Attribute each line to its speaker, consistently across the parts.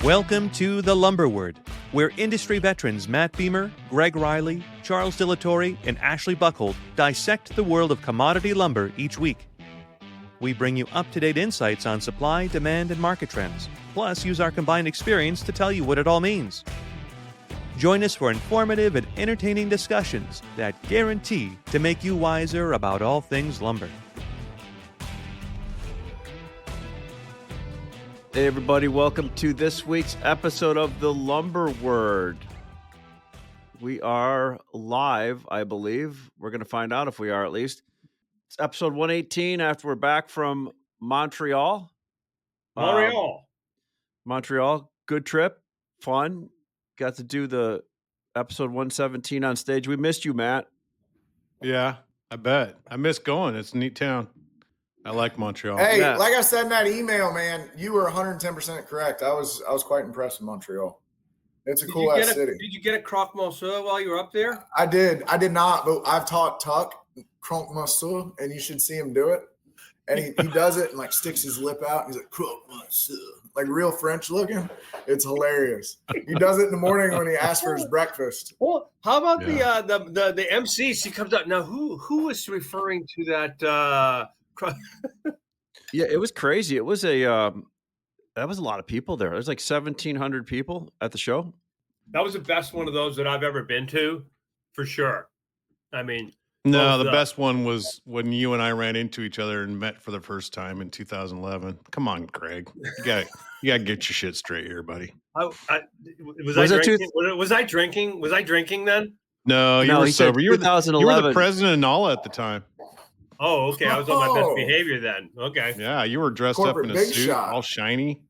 Speaker 1: Welcome to The Lumber Word, where industry veterans Matt Beamer, Gregg Riley, Charles Dillatorre, and Ashley Buckhold dissect the world of commodity lumber each week. We bring you up-to-date insights on supply, demand, and market trends, plus use our combined experience to tell you what it all means. Join us for informative and entertaining discussions that guarantee to make you wiser about all things lumber.
Speaker 2: Hey everybody, welcome to this week's episode of The Lumber Word. We are live, I believe. We're going to find out if we are at least. It's episode 118 after we're back from Montreal. Montreal, good trip, fun. Got to do the episode 117 on stage. We missed you, Matt.
Speaker 3: Yeah, I bet. I miss going. It's a neat town. I like Montreal.
Speaker 4: Hey,
Speaker 2: Yeah.
Speaker 4: like I said in that email, man, you were 110% correct. I was quite impressed with Montreal. It's a cool ass city.
Speaker 5: Did you get a croque monsieur while you were up there?
Speaker 4: I did not, but I've taught Tuck croque monsieur, and you should see him do it. And he does it and like sticks his lip out. And he's like croque monsieur, like real French looking. It's hilarious. He does it in the morning when he asks for his breakfast.
Speaker 5: Well, how about the MC? She comes out now. Who is referring to that?
Speaker 2: Yeah, it was crazy. It was that was a lot of people there. There's like 1,700 people at the show.
Speaker 5: That was the best one of those that I've ever been to, for sure. I mean,
Speaker 3: No, the best one was when you and I ran into each other and met for the first time in 2011. Come on, Gregg. You gotta get your shit straight here, buddy.
Speaker 5: Was I drinking? Was I drinking then?
Speaker 3: No, you were sober. You were the president and all at the time.
Speaker 5: Oh, okay. I was on my best behavior then. Okay.
Speaker 3: Yeah, you were dressed
Speaker 4: Corporate
Speaker 3: up in a
Speaker 4: big
Speaker 3: suit,
Speaker 4: shot.
Speaker 3: all shiny.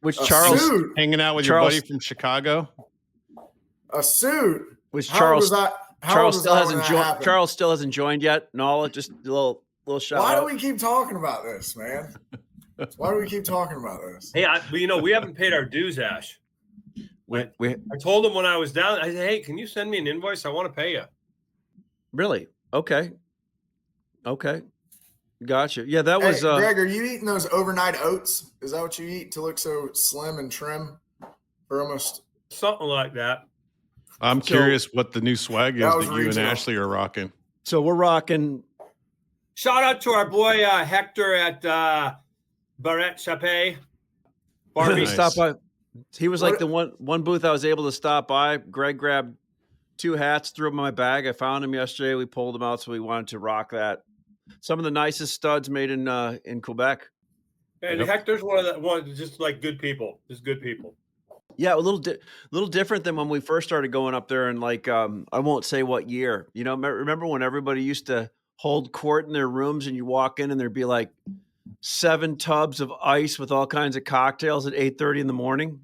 Speaker 2: Which
Speaker 4: A
Speaker 2: Charles
Speaker 4: suit.
Speaker 3: Hanging out with
Speaker 2: Charles-
Speaker 3: your buddy from Chicago.
Speaker 4: A suit.
Speaker 2: Which
Speaker 4: How
Speaker 2: Charles
Speaker 4: old was I- how
Speaker 2: Charles
Speaker 4: old
Speaker 2: still
Speaker 4: was I
Speaker 2: hasn't
Speaker 4: when that
Speaker 2: joined.
Speaker 4: happened?
Speaker 2: Charles still hasn't joined yet. No, just a little shout
Speaker 4: Why
Speaker 2: out.
Speaker 4: do we keep talking about this, man? Why do we keep talking about this?
Speaker 5: Hey, we haven't paid our dues, Ash.
Speaker 2: we
Speaker 5: I told him when I was down. I said, "Hey, can you send me an invoice? I want to pay you."
Speaker 2: Really? Okay. Gotcha. Yeah, that was
Speaker 4: Greg, are you eating those overnight oats? Is that what you eat to look so slim and trim? Or almost
Speaker 5: Something like that.
Speaker 3: I'm curious what the new swag is
Speaker 4: That
Speaker 3: that
Speaker 4: was
Speaker 3: you and
Speaker 4: regional.
Speaker 3: Ashley are rocking.
Speaker 2: so we're rocking.
Speaker 5: Shout out to our boy Hector at Barrette Chappé. Barbie.
Speaker 3: Nice.
Speaker 2: Stop by. He was like the one booth I was able to stop by. Greg grabbed 2 hats, threw them in my bag. I found them yesterday. We pulled them out, so we wanted to rock that. Some of the nicest studs made in Quebec.
Speaker 5: And
Speaker 3: Yep.
Speaker 5: Hector's one just like good people. Just good people.
Speaker 2: Yeah, a little different than when we first started going up there, and like I won't say what year. You know, remember when everybody used to hold court in their rooms, and you walk in, and there'd be like 7 tubs of ice with all kinds of cocktails at 8:30 in the morning.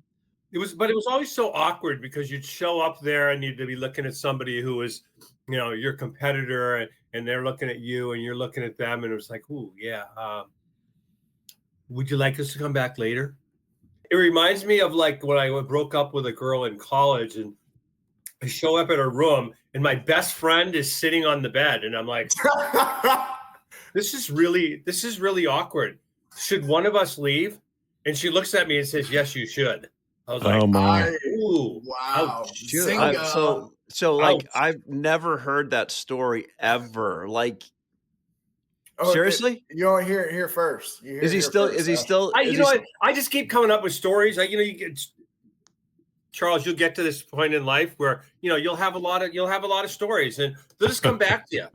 Speaker 5: It was always so awkward because you'd show up there and you'd be looking at somebody who was, your competitor, and they're looking at you and you're looking at them, and it was like, ooh, yeah. Would you like us to come back later? It reminds me of like when I broke up with a girl in college, and I show up at her room and my best friend is sitting on the bed, and I'm like, this is really awkward. Should one of us leave? And she looks at me and says, yes, you should. I was like,
Speaker 3: Oh my!
Speaker 5: ooh,
Speaker 4: wow.
Speaker 5: ouch.
Speaker 2: Dude,
Speaker 4: Single.
Speaker 2: so like
Speaker 5: Ouch.
Speaker 2: I've never heard that story ever. Like
Speaker 4: Oh,
Speaker 2: seriously?
Speaker 4: You don't hear it here first. You hear
Speaker 2: Is
Speaker 4: it
Speaker 2: he
Speaker 4: here
Speaker 2: still?
Speaker 4: first,
Speaker 2: Is he
Speaker 4: Ash.
Speaker 2: still?
Speaker 5: I just keep coming up with stories. Like, you get Charles, you'll get to this point in life where you'll have a lot of stories, and they'll just come back to you.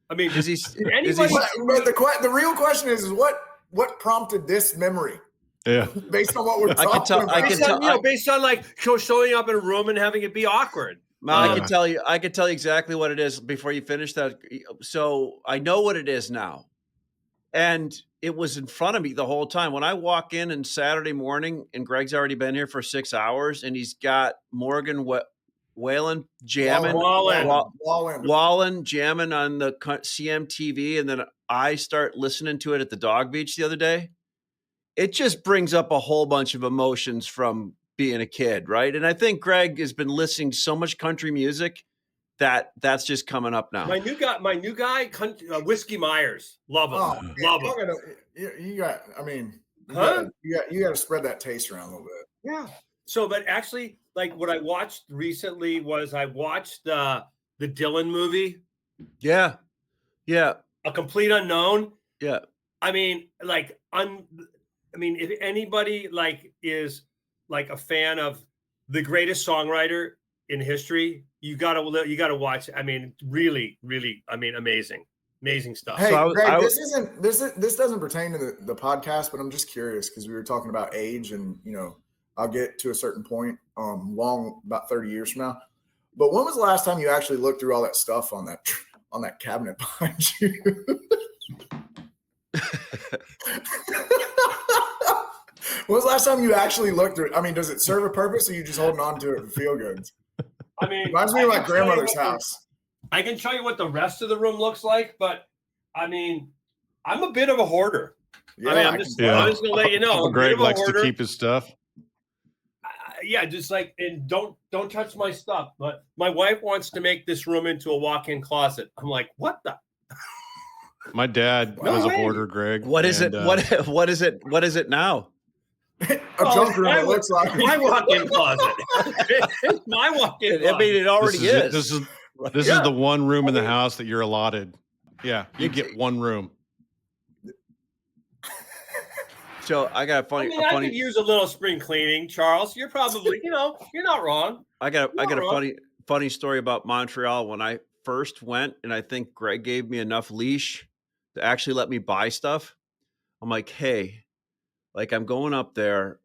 Speaker 5: I mean,
Speaker 2: Is he?
Speaker 5: anybody?
Speaker 4: But the real question is what prompted this memory
Speaker 3: Yeah,
Speaker 4: based on what we're
Speaker 2: I
Speaker 4: talking
Speaker 2: can tell-
Speaker 4: about?
Speaker 2: I can
Speaker 5: based on like showing up in a room and having it be awkward.
Speaker 2: I can tell you. I can tell you exactly what it is before you finish that. So I know what it is now, and it was in front of me the whole time. When I walk in on Saturday morning, and Gregg's already been here for 6 hours, and he's got Morgan Whalen jamming, Wallen jamming on the CMTV, and then I start listening to it at the dog beach the other day. It just brings up a whole bunch of emotions from being a kid, right? And I think Gregg has been listening so much country music that's just coming up now.
Speaker 5: My new guy, Whiskey Myers, love him,
Speaker 4: Oh, man,
Speaker 5: love him.
Speaker 4: you got. I mean,
Speaker 5: Huh?
Speaker 4: you got to spread that taste around a little bit.
Speaker 5: Yeah. but actually, like what I watched recently was I watched the Dylan movie,
Speaker 2: Yeah. Yeah.
Speaker 5: A Complete Unknown.
Speaker 2: Yeah.
Speaker 5: I mean, if anybody like is like a fan of the greatest songwriter in history, you gotta watch. I mean, really, really, I mean, amazing stuff.
Speaker 4: Hey,
Speaker 2: So
Speaker 4: Greg, this doesn't pertain to the podcast, but I'm just curious because we were talking about age, and I'll get to a certain point, long about 30 years from now. But when was the last time you actually looked through all that stuff on that cabinet behind you? When was the last time you actually looked through it? I mean, does it serve a purpose, or are you just holding on to it for feel goods?
Speaker 5: I mean,
Speaker 4: Reminds me of my grandmother's house.
Speaker 5: I can show you what the rest of the room looks like, but I mean, I'm a bit of a hoarder.
Speaker 4: Yeah,
Speaker 5: I mean, I'm just going to let you know.
Speaker 3: Greg likes to keep his stuff.
Speaker 5: Yeah, just like, and don't touch my stuff. But my wife wants to make this room into a walk-in closet. I'm like, what the?
Speaker 3: My dad was a hoarder, Greg.
Speaker 2: What is it? What is it? What is it now?
Speaker 4: A junk room, it looks like.
Speaker 5: My walk-in closet. It's my walk-in closet.
Speaker 2: I mean, it already is.
Speaker 3: This is the one room in the house that you're allotted. Yeah, you get one room.
Speaker 2: So I got
Speaker 5: I could use a little spring cleaning, Charles. You're probably, you're not wrong.
Speaker 2: I got a funny story about Montreal. When I first went, and I think Gregg gave me enough leash to actually let me buy stuff. I'm like, hey, like I'm going up there.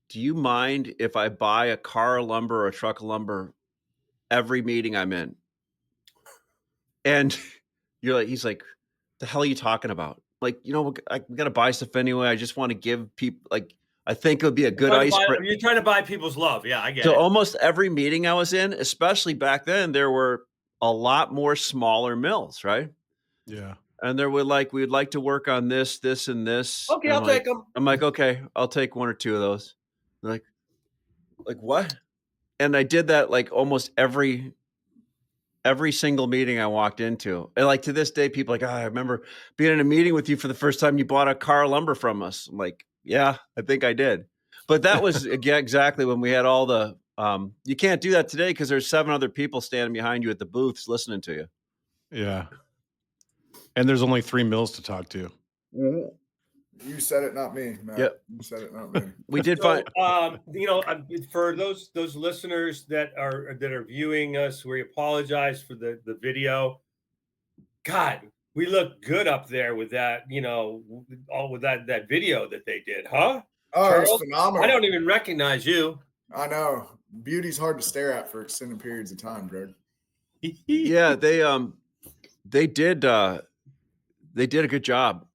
Speaker 2: Do you mind if I buy a car of lumber or a truck of lumber every meeting I'm in? And he's like, the hell are you talking about? Like, we got to buy stuff anyway. I just want to give people, like, I think it would be a good icebreaker.
Speaker 5: You're trying to buy people's love. Yeah, I get it.
Speaker 2: So almost every meeting I was in, especially back then, there were a lot more smaller mills, right?
Speaker 3: Yeah.
Speaker 2: And there were we'd like to work on this, and this.
Speaker 5: Okay,
Speaker 2: and
Speaker 5: I'll take them.
Speaker 2: I'm like, okay, I'll take one or two of those. They're like what? And I did that like almost every single meeting I walked into. And like to this day, people are like, I remember being in a meeting with you for the first time you bought a car of lumber from us. I'm like, yeah, I think I did. But that was exactly when we had all the, you can't do that today because there's 7 other people standing behind you at the booths listening to you.
Speaker 3: Yeah. And there's only 3 mills to talk to.
Speaker 4: You said it, not me, Matt.
Speaker 2: Yep.
Speaker 4: You said it, not me.
Speaker 2: We did find,
Speaker 5: for those listeners that are viewing us, we apologize for the video. God, we look good up there with that, all with that video that they did, huh?
Speaker 4: Oh,
Speaker 5: Charles?
Speaker 4: it's phenomenal.
Speaker 5: I don't even recognize you.
Speaker 4: I know. Beauty's hard to stare at for extended periods of time, Greg.
Speaker 2: yeah, they did a good job.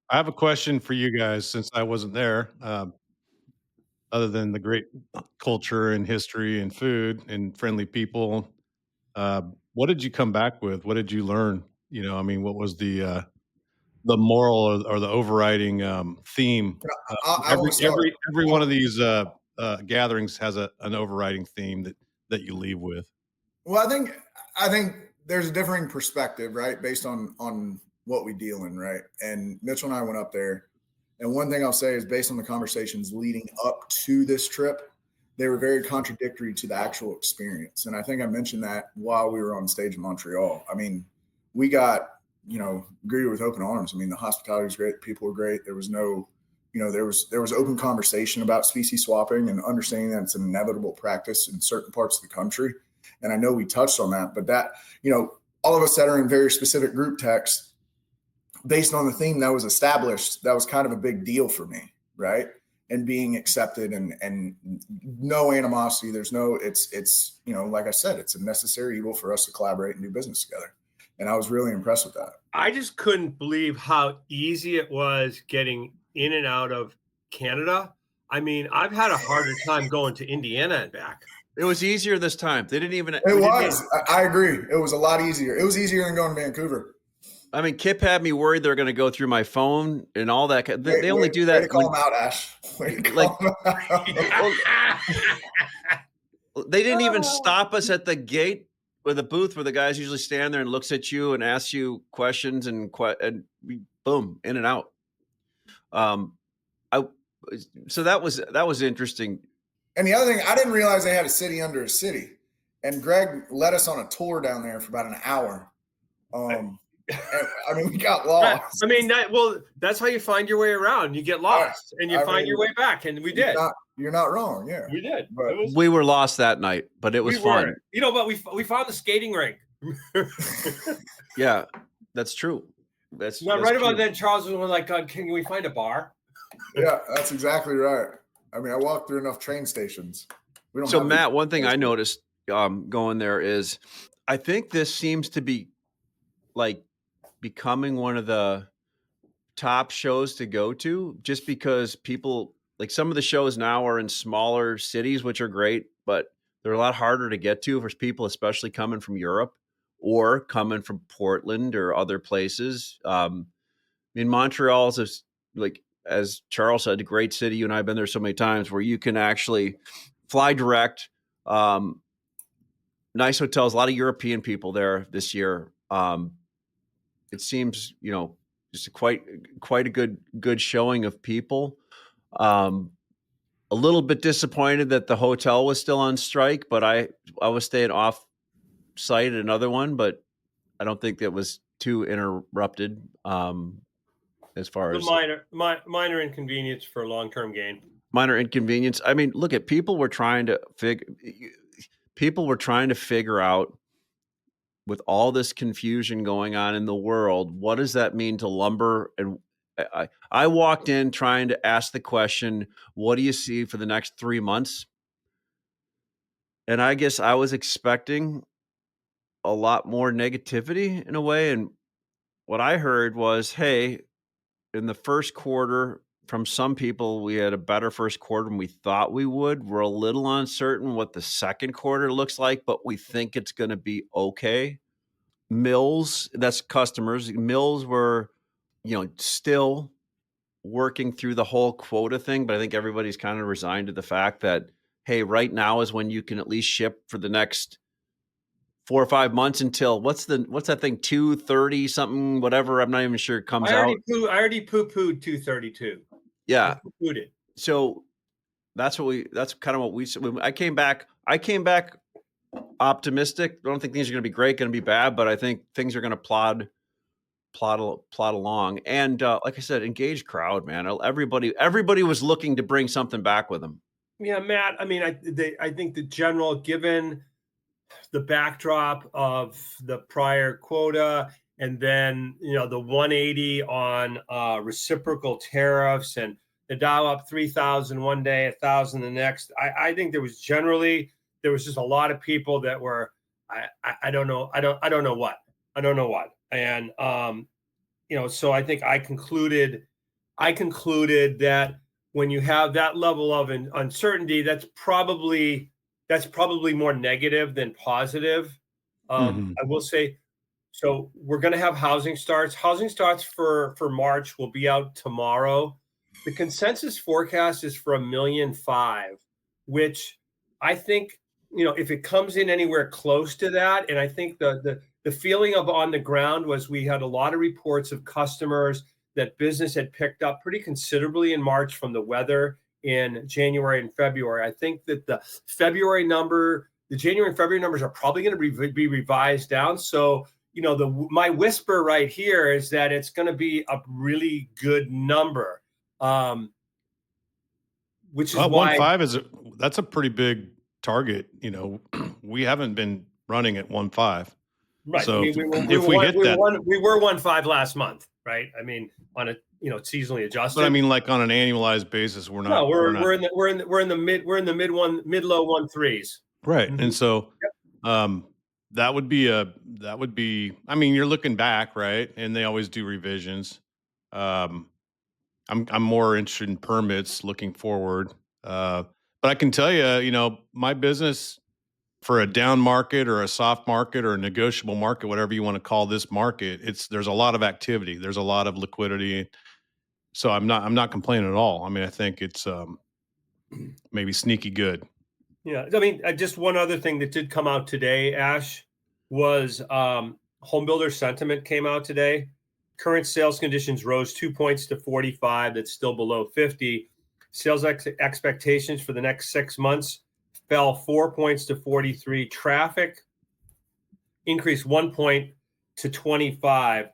Speaker 3: I have a question for you guys since I wasn't there. Other than the great culture and history and food and friendly people, what did you come back with? What did you learn? What was the moral or the overriding theme? Every one of these gatherings has an overriding theme that you leave with.
Speaker 4: Well, I think there's a differing perspective, right, based on what we deal in, right? And Mitchell and I went up there, and one thing I'll say is based on the conversations leading up to this trip, they were very contradictory to the actual experience. And I think I mentioned that while we were on stage in Montreal. I mean, we got, greeted with open arms. I mean, the hospitality was great. The people were great. There was no, there was open conversation about species swapping and understanding that it's an inevitable practice in certain parts of the country. And I know we touched on that, but that, all of us that are in very specific group texts, based on the theme that was established, that was kind of a big deal for me, right? And being accepted and no animosity. There's no, it's like I said, it's a necessary evil for us to collaborate and do business together. And I was really impressed with that.
Speaker 5: I just couldn't believe how easy it was getting in and out of Canada. I mean, I've had a harder time going to Indiana and back.
Speaker 2: It was easier this time. They didn't even.
Speaker 4: I agree. It was a lot easier. It was easier than going to Vancouver.
Speaker 2: I mean, Kip had me worried they're going to go through my phone and all that. They only do that.
Speaker 4: Way to call them out, Ash. Way to call them out.
Speaker 2: They didn't even stop us at the gate with a booth where the guys usually stand there and looks at you and asks you questions and we, boom, in and out. So that was interesting.
Speaker 4: And the other thing, I didn't realize they had a city under a city. And Gregg led us on a tour down there for about an hour. And, I mean, we got lost.
Speaker 5: I mean, that's how you find your way around. You get lost and you find your way back. And we did.
Speaker 4: You're not wrong. Yeah.
Speaker 5: We did.
Speaker 4: But
Speaker 2: we were lost that night, but it was fun.
Speaker 5: Were. You know, but we found the skating rink.
Speaker 2: Yeah, that's true. That's
Speaker 5: right
Speaker 2: true.
Speaker 5: about then. Charles was like, "Can we find a bar?"
Speaker 4: Yeah, that's exactly right. I mean, I walked through enough train stations.
Speaker 2: So, Matt, one thing I noticed going there is, I think this seems to be like becoming one of the top shows to go to, just because people like some of the shows now are in smaller cities, which are great, but they're a lot harder to get to for people, especially coming from Europe or coming from Portland or other places. I mean, Montreal is like, as Charles said, a great city. You and I have been there so many times where you can actually fly direct. Nice hotels, a lot of European people there this year. It seems, just quite a good showing of people. A little bit disappointed that the hotel was still on strike, but I was staying off site at another one, but I don't think that was too interrupted. As far as
Speaker 5: minor inconvenience for long-term gain.
Speaker 2: Minor inconvenience. I mean, look at people were trying to figure out, with all this confusion going on in the world, what does that mean to lumber? And I walked in trying to ask the question, what do you see for the next 3 months? And I guess I was expecting a lot more negativity in a way. And what I heard was, hey, in the first quarter, from some people, we had a better first quarter than we thought we would. We're a little uncertain what the second quarter looks like, but we think it's going to be okay. Mills, that's customers. Mills were, still working through the whole quota thing, but I think everybody's kind of resigned to the fact that, hey, right now is when you can at least ship for the next 4 or 5 months until what's that thing, 230 something, whatever. I'm not even sure it comes out.
Speaker 5: I already poo-pooed 232.
Speaker 2: Yeah.
Speaker 5: I poo-pooed it.
Speaker 2: So that's kind of what we said. I came back optimistic. I don't think things are going to be great, going to be bad, but I think things are going to plod along. And like I said, engaged crowd, man. Everybody was looking to bring something back with them.
Speaker 5: Yeah, Matt. I mean, I think the general, given the backdrop of the prior quota, and then the 180 on reciprocal tariffs, and the Dow up 3,000 one day, 1,000 the next. I think there was just a lot of people that were I don't know what. And so I think I concluded that when you have that level of uncertainty, that's probably more negative than positive. I will say, so we're going to have housing starts. Housing starts for March will be out tomorrow. The consensus forecast is for 1.5 million, which I think, if it comes in anywhere close to that, and I think the feeling of on the ground was we had a lot of reports of customers that business had picked up pretty considerably in March from the weather in January and February. I think that the January and February numbers are probably going to be revised down. So, my whisper right here is that it's going to be a really good number, which is why
Speaker 3: 1.5 that's a pretty big target. We haven't been running at 1.5.
Speaker 5: Right.
Speaker 3: So
Speaker 5: we
Speaker 3: hit
Speaker 5: that, we were 1.5 last month, right? I mean, on a seasonally adjusted.
Speaker 3: But I mean, like on an annualized basis, we're not.
Speaker 5: No, we're in the mid low 1.3s.
Speaker 3: Right, and so that would be. I mean, you're looking back, right? And they always do revisions. I'm more interested in permits looking forward. But I can tell you, my business, for a down market or a soft market or a negotiable market, whatever you want to call this market, there's a lot of activity. There's a lot of liquidity. So I'm not complaining at all. I mean, I think it's maybe sneaky good.
Speaker 5: Yeah. I mean, just one other thing that did come out today, Ash, was home builder sentiment came out today. Current sales conditions rose 2 points to 45. That's still below 50. Sales expectations for the next 6 months fell 4 points to 43. Traffic increased 1 point to 25.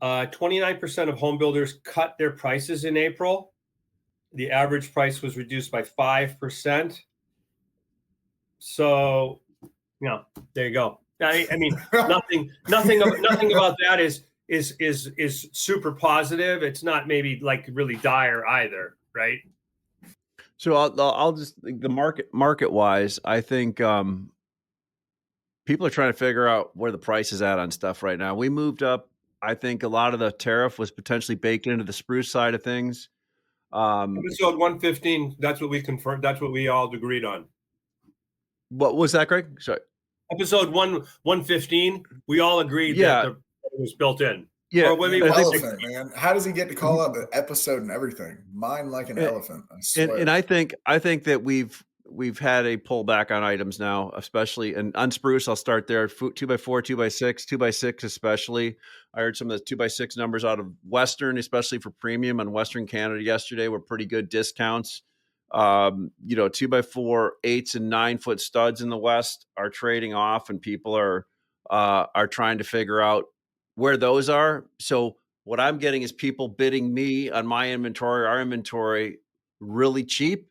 Speaker 5: 29% of home builders cut their prices in April. The average price was reduced by 5%. So, there you go. I mean, nothing about that is super positive. It's not maybe like really dire either, right?
Speaker 2: So I'll just the market wise, I think people are trying to figure out where the price is at on stuff right now. We moved up. I think a lot of the tariff was potentially baked into the spruce side of things.
Speaker 5: Episode 115, that's what we confirmed. That's what we all agreed on.
Speaker 2: What was that, Greg? Sorry.
Speaker 5: Episode 115, we all agreed that it was built in.
Speaker 2: Yeah.
Speaker 5: Or maybe
Speaker 4: elephant, man. How does he get to call out the episode and everything? Mine like an elephant. I swear.
Speaker 2: And I think that we've had a pullback on items now, especially on spruce. I'll start there. 2x4, 2x6, 2x6 especially. I heard some of the 2x6 numbers out of Western, especially for premium on Western Canada yesterday, were pretty good discounts. 2x4 8s and 9-foot studs in the West are trading off, and people are trying to figure out where those are. So what I'm getting is people bidding me on my inventory, our inventory, really cheap,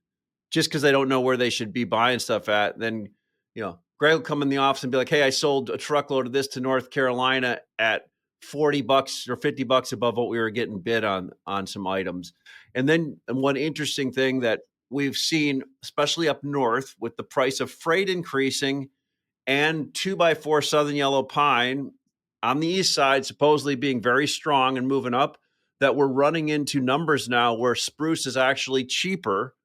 Speaker 2: just because they don't know where they should be buying stuff at. Then, Greg will come in the office and be like, "Hey, I sold a truckload of this to North Carolina at $40 or $50 above what we were getting bid on some items." And then one interesting thing that we've seen, especially up north, with the price of freight increasing and 2x4 Southern Yellow Pine on the east side supposedly being very strong and moving up, that we're running into numbers now where spruce is actually cheaper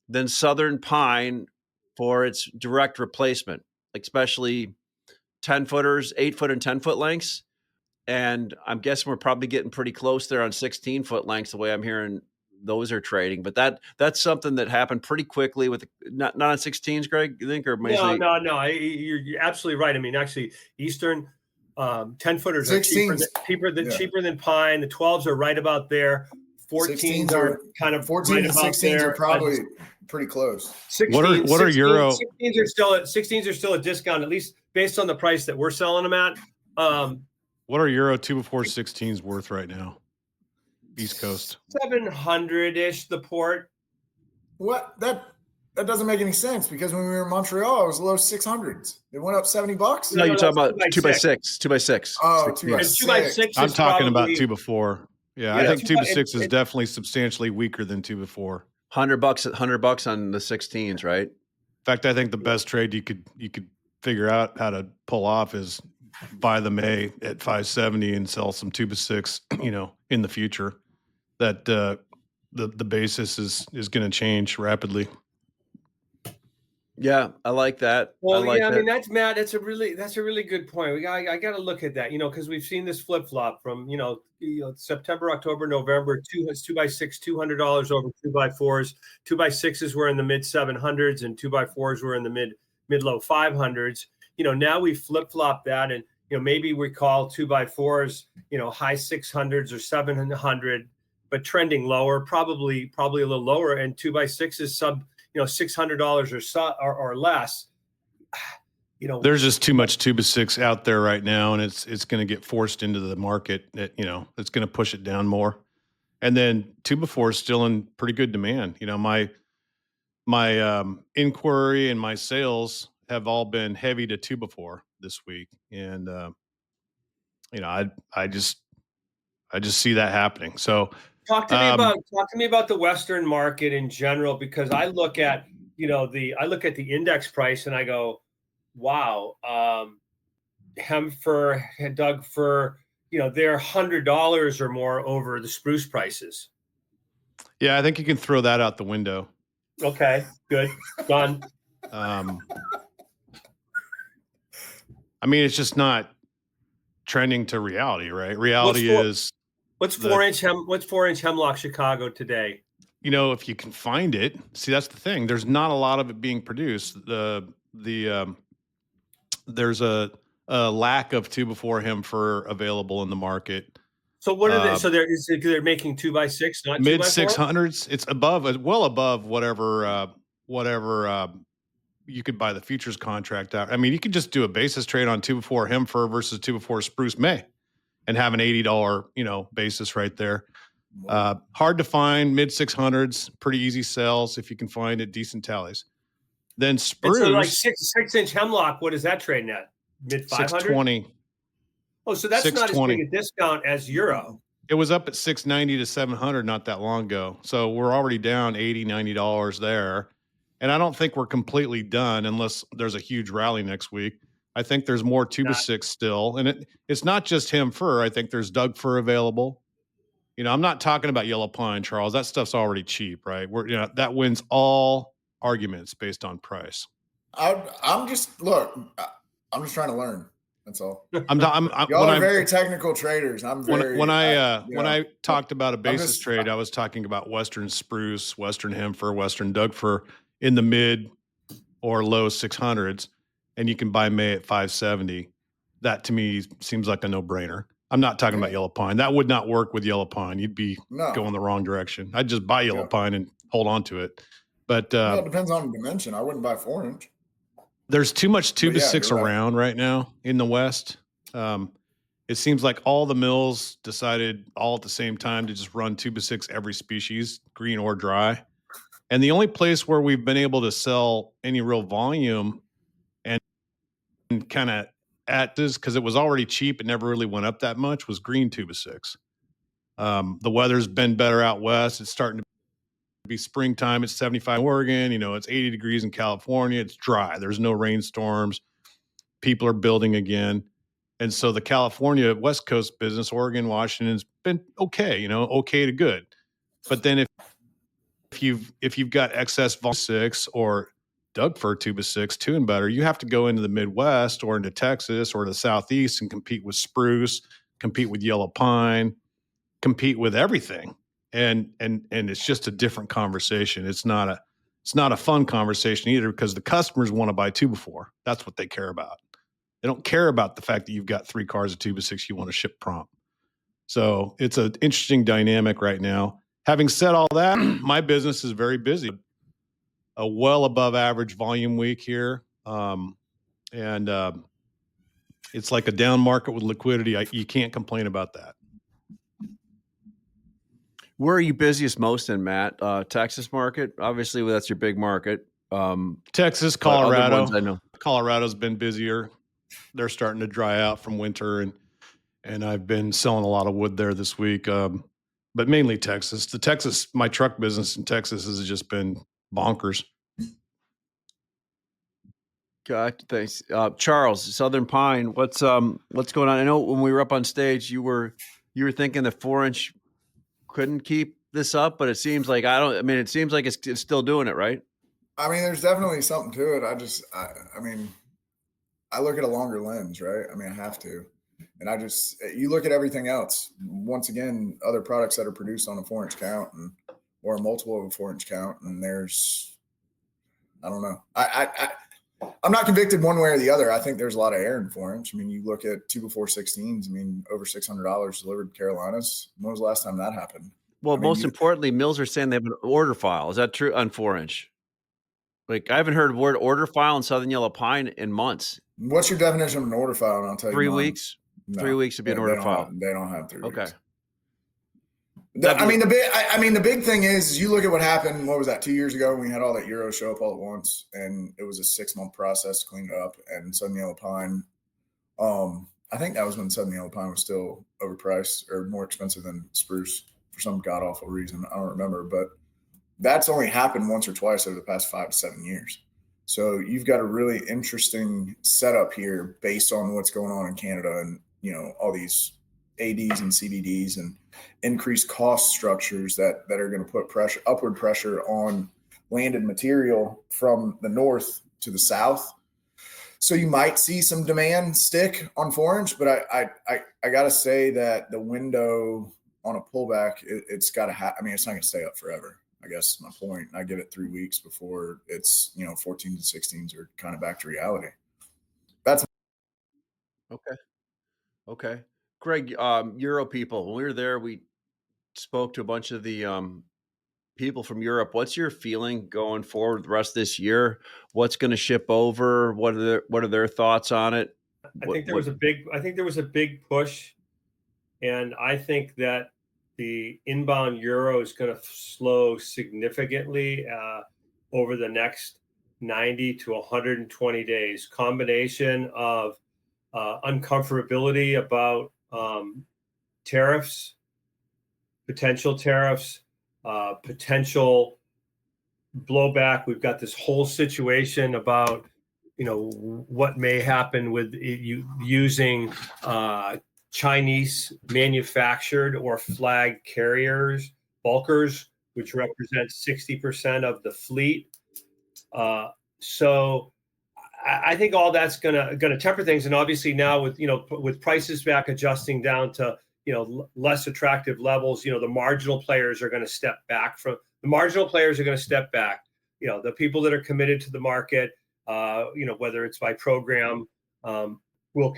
Speaker 2: than Southern Pine for its direct replacement, especially 10-footers, 8-foot and 10-foot lengths. And I'm guessing we're probably getting pretty close there on 16-foot lengths, the way I'm hearing those are trading. But that's something that happened pretty quickly with not on 16s, Greg, you think? Or
Speaker 5: No. You're absolutely right. I mean, actually, Eastern 10-footers are cheaper than Pine. The 12s are right about there. 14s are kind of
Speaker 4: 14
Speaker 5: right
Speaker 4: and
Speaker 5: about
Speaker 4: 16s
Speaker 5: there.
Speaker 4: are probably pretty close.
Speaker 5: 16,
Speaker 3: what are Euro?
Speaker 5: 16s are still a discount, at least based on the price that we're selling them at.
Speaker 3: What are Euro 2x4 16s worth right now? East Coast
Speaker 5: 700-ish. The port.
Speaker 4: What that doesn't make any sense, because when we were in Montreal, it was low 600s. It went up $70.
Speaker 2: No, you're talking about 2x6. 2x6.
Speaker 4: Oh, 2x6.
Speaker 5: 2x6.
Speaker 3: I'm talking about 2x4. Yeah, I think 2x6 is definitely substantially weaker than 2x4.
Speaker 2: $100 on the 16s, right?
Speaker 3: In fact, I think the best trade you could figure out how to pull off is buy the May at 570 and sell some 2x6, in the future. That the basis is going to change rapidly.
Speaker 2: Yeah, I like that.
Speaker 5: Well, I mean, that's Matt. That's a really good point. I got to look at that, because we've seen this flip flop from September, October, November. 2x6, $200 over 2x4s. 2x6s were in the mid 700s, and 2x4s were in the mid low 500s. Now we flip flop that, and maybe we call 2x4s high 600s or 700, but trending lower, probably a little lower, and 2x6s sub $600 or less.
Speaker 3: There's just too much 2x6 out there right now, and it's going to get forced into the market. It's going to push it down more. And then 2x4 is still in pretty good demand. My inquiry and my sales have all been heavy to 2x4 this week, and I just see that happening. So.
Speaker 5: Talk to me about the Western market in general, because I look at the index price and I go, wow, hem fir, Doug fir, they're $100 or more over the spruce prices.
Speaker 3: Yeah, I think you can throw that out the window.
Speaker 5: Okay, good, done.
Speaker 3: I mean, it's just not trending to reality, right? Reality is.
Speaker 5: What's 4-inch hemlock Chicago today?
Speaker 3: If you can find it. See, that's the thing. There's not a lot of it being produced. There's a lack of 2x4 hem fir available in the market.
Speaker 5: So what are they? So they're making 2x6, not
Speaker 3: mid
Speaker 5: 2x4?
Speaker 3: 600s. It's well above whatever you could buy the futures contract out. I mean, you could just do a basis trade on 2x4 hem fir versus 2x4 spruce May and have an $80, basis right there. Hard to find, mid 600s, pretty easy sells if you can find it, decent tallies. Then spruce.
Speaker 5: And so like 6-inch hemlock, what is that trading at? Mid 500?
Speaker 3: 620.
Speaker 5: Oh, so that's not as big a discount as Euro.
Speaker 3: It was up at 690 to 700 not that long ago. So we're already down $80, $90 there. And I don't think we're completely done unless there's a huge rally next week. I think there's more 2x6 still. And it's not just hem fir. I think there's Doug fir available. I'm not talking about yellow pine, Charles. That stuff's already cheap, right? That wins all arguments based on price.
Speaker 4: I'm just trying to learn. That's all.
Speaker 3: Y'all
Speaker 4: are very technical traders.
Speaker 3: When I talked about a basis trade, I was talking about Western spruce, Western hem fir, Western Doug fir in the mid or low 600s, and you can buy May at 570. That to me seems like a no-brainer. I'm not talking about yellow pine. That would not work with yellow pine. You'd be going the wrong direction. I'd just buy yellow pine and hold on to it. But
Speaker 4: it depends on the dimension. I wouldn't buy 4-inch.
Speaker 3: There's too much 2x6 around right now in the West. It seems like all the mills decided all at the same time to just run 2x6 every species, green or dry. And the only place where we've been able to sell any real volume and kind of at this, because it was already cheap, it never really went up that much, was green 2x6. The weather's been better out west. It's starting to be springtime. It's 75 in Oregon. It's 80 degrees in California. It's dry. There's no rainstorms. People are building again. And so the California West Coast business, Oregon, Washington's been okay, okay to good. But then if you've got excess volume 6 or Doug fir 2x6, 2 and better, you have to go into the Midwest or into Texas or the Southeast and compete with spruce, compete with yellow pine, compete with everything. And it's just a different conversation. It's not a fun conversation either, because the customers want to buy 2x4. That's what they care about. They don't care about the fact that you've got 3 cars of 2x6 you want to ship prompt. So it's an interesting dynamic right now. Having said all that, my business is very busy. A well above average volume week here. And it's like a down market with liquidity. You can't complain about that.
Speaker 2: Where are you busiest most in, Matt? Texas market? Obviously, that's your big market.
Speaker 3: Texas, Colorado.
Speaker 2: Ones I know.
Speaker 3: Colorado's been busier. They're starting to dry out from winter, and I've been selling a lot of wood there this week. But mainly Texas. My truck business in Texas has just been bonkers.
Speaker 2: God, thanks, Charles. Southern Pine. What's going on? I know when we were up on stage, you were thinking the 4-inch couldn't keep this up, but it seems like it seems like it's still doing it, right?
Speaker 4: I mean, there's definitely something to it. I look at a longer lens, right? I have to. And you look at everything else. Once again, other products that are produced on a 4-inch count or a multiple of a 4-inch count. And I don't know. I'm not convicted one way or the other. I think there's a lot of air in 4-inch. You look at 2x4 16s, over $600 delivered to Carolinas. When was the last time that happened?
Speaker 2: Well, most importantly, mills are saying they have an order file. Is that true on 4-inch? Like, I haven't heard the word order file in Southern Yellow Pine in months.
Speaker 4: What's your definition of an order file? And I'll tell you.
Speaker 2: 3 weeks? No, 3 weeks to be an order file.
Speaker 4: They don't have 3 weeks.
Speaker 2: Okay.
Speaker 4: The big thing is you look at what happened. What was that? 2 years ago when we had all that Euro show up all at once, and it was a 6-month process to clean it up. And Southern Yellow Pine, I think that was when Southern Yellow Pine was still overpriced or more expensive than spruce for some god awful reason. I don't remember, but that's only happened once or twice over the past 5 to 7 years. So you've got a really interesting setup here based on what's going on in Canada and all these ADs and CBDs and increased cost structures that are going to put upward pressure on landed material from the north to the south. So you might see some demand stick on 4-inch, but I got to say that the window on a pullback, it's got to it's not going to stay up forever. I guess my point. I give it 3 weeks before it's 14 to 16s are kind of back to reality. That's
Speaker 2: okay. Greg, Euro people, when we were there, we spoke to a bunch of the people from Europe. What's your feeling going forward the rest of this year? What's going to ship over? What are their thoughts on it?
Speaker 5: I think there was a big push, and I think that the inbound euro is going to slow significantly over the next 90 to 120 days. Combination of uncomfortability about tariffs, potential tariffs, potential blowback. We've got this whole situation about, what may happen with you using Chinese manufactured or flag carriers, bulkers, which represent 60% of the fleet. So I think all that's gonna temper things. And obviously now with prices back adjusting down to less attractive levels, the marginal players are going to step back. The people that are committed to the market, whether it's by program, will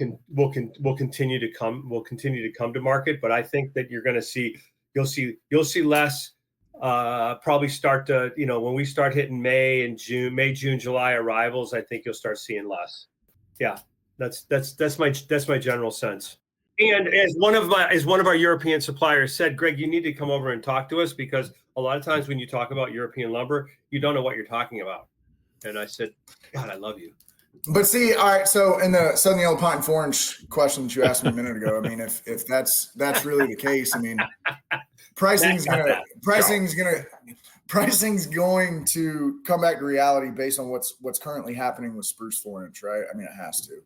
Speaker 5: continue to come to market. But I think that you'll see less. Probably start to when we start hitting May, June, July arrivals, I think you'll start seeing less. Yeah, that's my general sense. And as one of our European suppliers said, Greg, you need to come over and talk to us, because a lot of times when you talk about European lumber, you don't know what you're talking about. And I said, God, I love you.
Speaker 4: But see, all right. So in the Southern Yellow Pine Forange question that you asked me a minute ago, I mean, if that's really the case, I mean, pricing's going to come back to reality based on what's currently happening with spruce 4-inch, right? I mean, it has to,